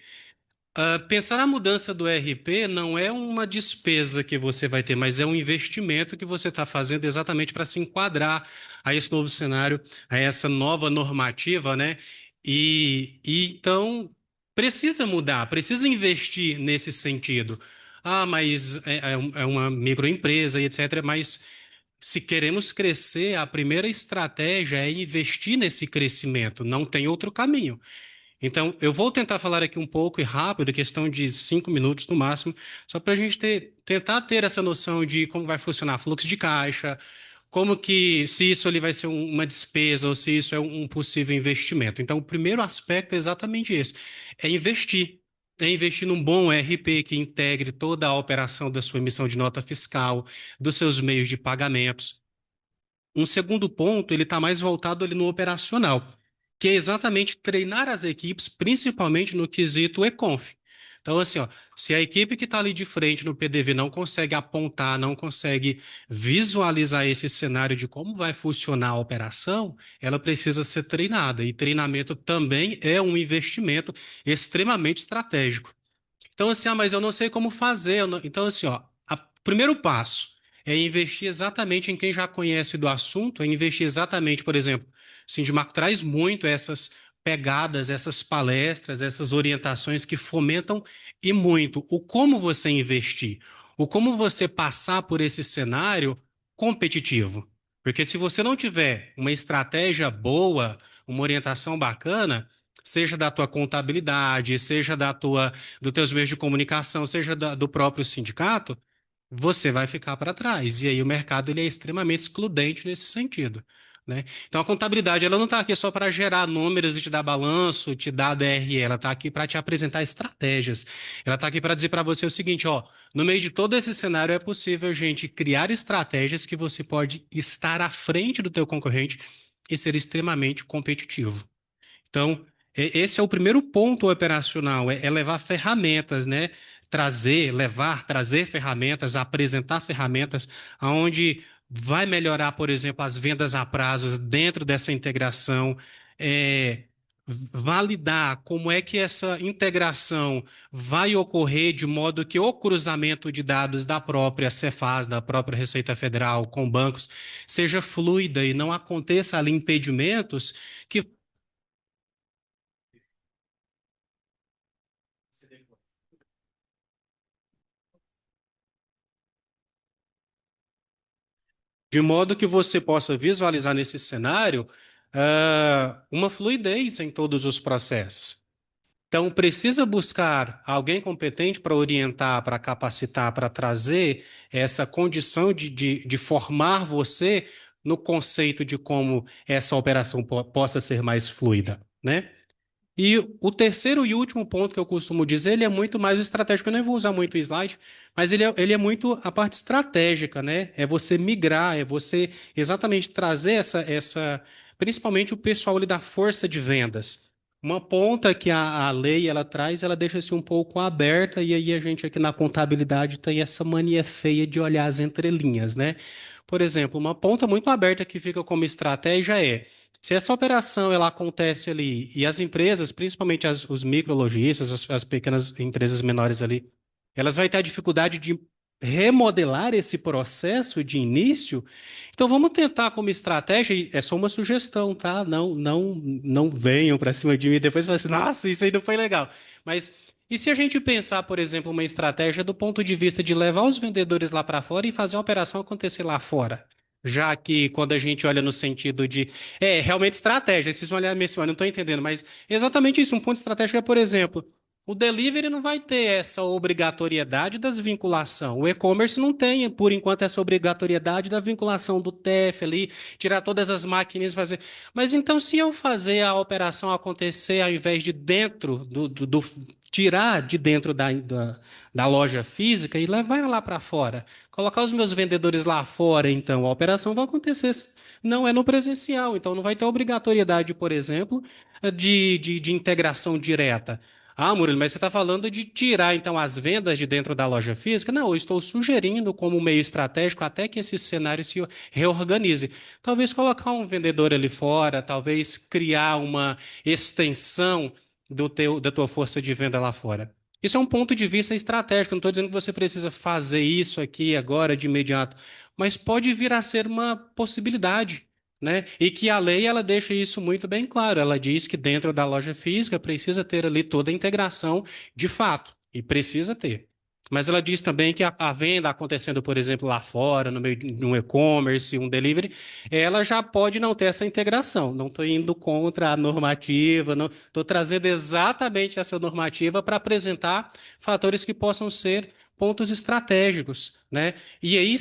Pensar na mudança do RP não é uma despesa que você vai ter, mas é um investimento que você está fazendo exatamente para se enquadrar a esse novo cenário, a essa nova normativa, né? E então precisa mudar, precisa investir nesse sentido. Mas é uma microempresa e etc. Mas se queremos crescer, a primeira estratégia é investir nesse crescimento, não tem outro caminho. Então, eu vou tentar falar aqui um pouco e rápido, questão de 5 minutos no máximo, só para a gente tentar ter essa noção de como vai funcionar fluxo de caixa, como que, se isso ali vai ser uma despesa ou se isso é um possível investimento. Então, o primeiro aspecto é exatamente esse, é investir. É investir num bom ERP que integre toda a operação da sua emissão de nota fiscal, dos seus meios de pagamentos. Um segundo ponto, ele está mais voltado ali no operacional, que é exatamente treinar as equipes, principalmente no quesito e-conf. Então, assim, ó, se a equipe que está ali de frente no PDV não consegue apontar, não consegue visualizar esse cenário de como vai funcionar a operação, ela precisa ser treinada. E treinamento também é um investimento extremamente estratégico. Então, assim, mas eu não sei como fazer. Então, assim, ó, o primeiro passo é investir exatamente em quem já conhece do assunto, é investir exatamente, por exemplo, o Sindimarco traz muito essas pegadas, essas palestras, essas orientações que fomentam e muito o como você investir, o como você passar por esse cenário competitivo. Porque se você não tiver uma estratégia boa, uma orientação bacana, seja da tua contabilidade, seja dos teus meios de comunicação, seja do próprio sindicato, você vai ficar para trás. E aí o mercado ele é extremamente excludente nesse sentido, né? Então a contabilidade ela não está aqui só para gerar números e te dar balanço, te dar DRE, ela está aqui para te apresentar estratégias. Ela está aqui para dizer para você o seguinte, ó, no meio de todo esse cenário é possível, gente, criar estratégias que você pode estar à frente do teu concorrente e ser extremamente competitivo. Então, esse é o primeiro ponto operacional, é levar ferramentas, né? Trazer ferramentas, apresentar ferramentas aonde vai melhorar, por exemplo, as vendas a prazos dentro dessa integração, é, validar como é que essa integração vai ocorrer de modo que o cruzamento de dados da própria Cefaz, da própria Receita Federal com bancos, seja fluida e não aconteça ali impedimentos que de modo que você possa visualizar nesse cenário uma fluidez em todos os processos. Então, precisa buscar alguém competente para orientar, para capacitar, para trazer essa condição de formar você no conceito de como essa operação possa ser mais fluida, né? E o terceiro e último ponto que eu costumo dizer, ele é muito mais estratégico. Eu nem vou usar muito o slide, mas ele é muito a parte estratégica, né? É você migrar, é você exatamente trazer principalmente o pessoal ali da força de vendas. Uma ponta que a lei ela traz, ela deixa assim um pouco aberta, e aí a gente aqui na contabilidade tem essa mania feia de olhar as entrelinhas, né? Por exemplo, uma ponta muito aberta que fica como estratégia é se essa operação ela acontece ali e as empresas, principalmente os microlojistas, as pequenas empresas menores ali, elas vão ter a dificuldade de remodelar esse processo de início. Então vamos tentar como estratégia, e é só uma sugestão, tá? Não venham para cima de mim depois e falem assim, nossa, isso aí não foi legal. Mas e se a gente pensar, por exemplo, uma estratégia do ponto de vista de levar os vendedores lá para fora e fazer a operação acontecer lá fora? Já que quando a gente olha no sentido de. É, realmente estratégia. Vocês vão olhar assim, eu não estou entendendo, mas exatamente isso. Um ponto estratégico é, por exemplo, o delivery não vai ter essa obrigatoriedade das vinculação. O e-commerce não tem, por enquanto, essa obrigatoriedade da vinculação do TEF ali, tirar todas as máquinas e fazer. Mas então, se eu fazer a operação acontecer ao invés de dentro tirar de dentro da loja física e levar lá para fora. Colocar os meus vendedores lá fora, então, a operação vai acontecer. Não é no presencial, então não vai ter obrigatoriedade, por exemplo, de integração direta. Ah, Murilo, mas você está falando de tirar, então, as vendas de dentro da loja física? Não, eu estou sugerindo como meio estratégico até que esse cenário se reorganize. Talvez colocar um vendedor ali fora, talvez criar uma extensão da tua força de venda lá fora. Isso é um ponto de vista estratégico. Não estou dizendo que você precisa fazer isso aqui agora de imediato, mas pode vir a ser uma possibilidade, né? E que a lei ela deixa isso muito bem claro. Ela diz que dentro da loja física precisa ter ali toda a integração de fato, e precisa ter. Mas ela diz também que a venda acontecendo, por exemplo, lá fora, no meio de um e-commerce, um delivery, ela já pode não ter essa integração. Não estou indo contra a normativa, não estou trazendo exatamente essa normativa para apresentar fatores que possam ser pontos estratégicos, né? E aí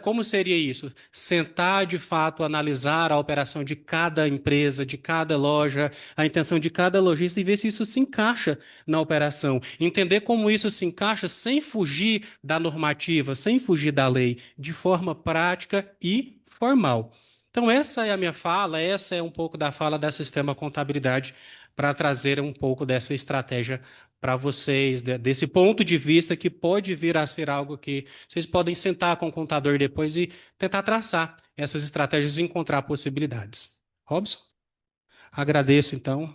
como seria isso? Sentar de fato, analisar a operação de cada empresa, de cada loja, a intenção de cada lojista e ver se isso se encaixa na operação. Entender como isso se encaixa sem fugir da normativa, sem fugir da lei, de forma prática e formal. Então, essa é a minha fala, essa é um pouco da fala da Sistema Contabilidade para trazer um pouco dessa estratégia para vocês, desse ponto de vista que pode vir a ser algo que vocês podem sentar com o contador depois e tentar traçar essas estratégias e encontrar possibilidades. Robson, agradeço então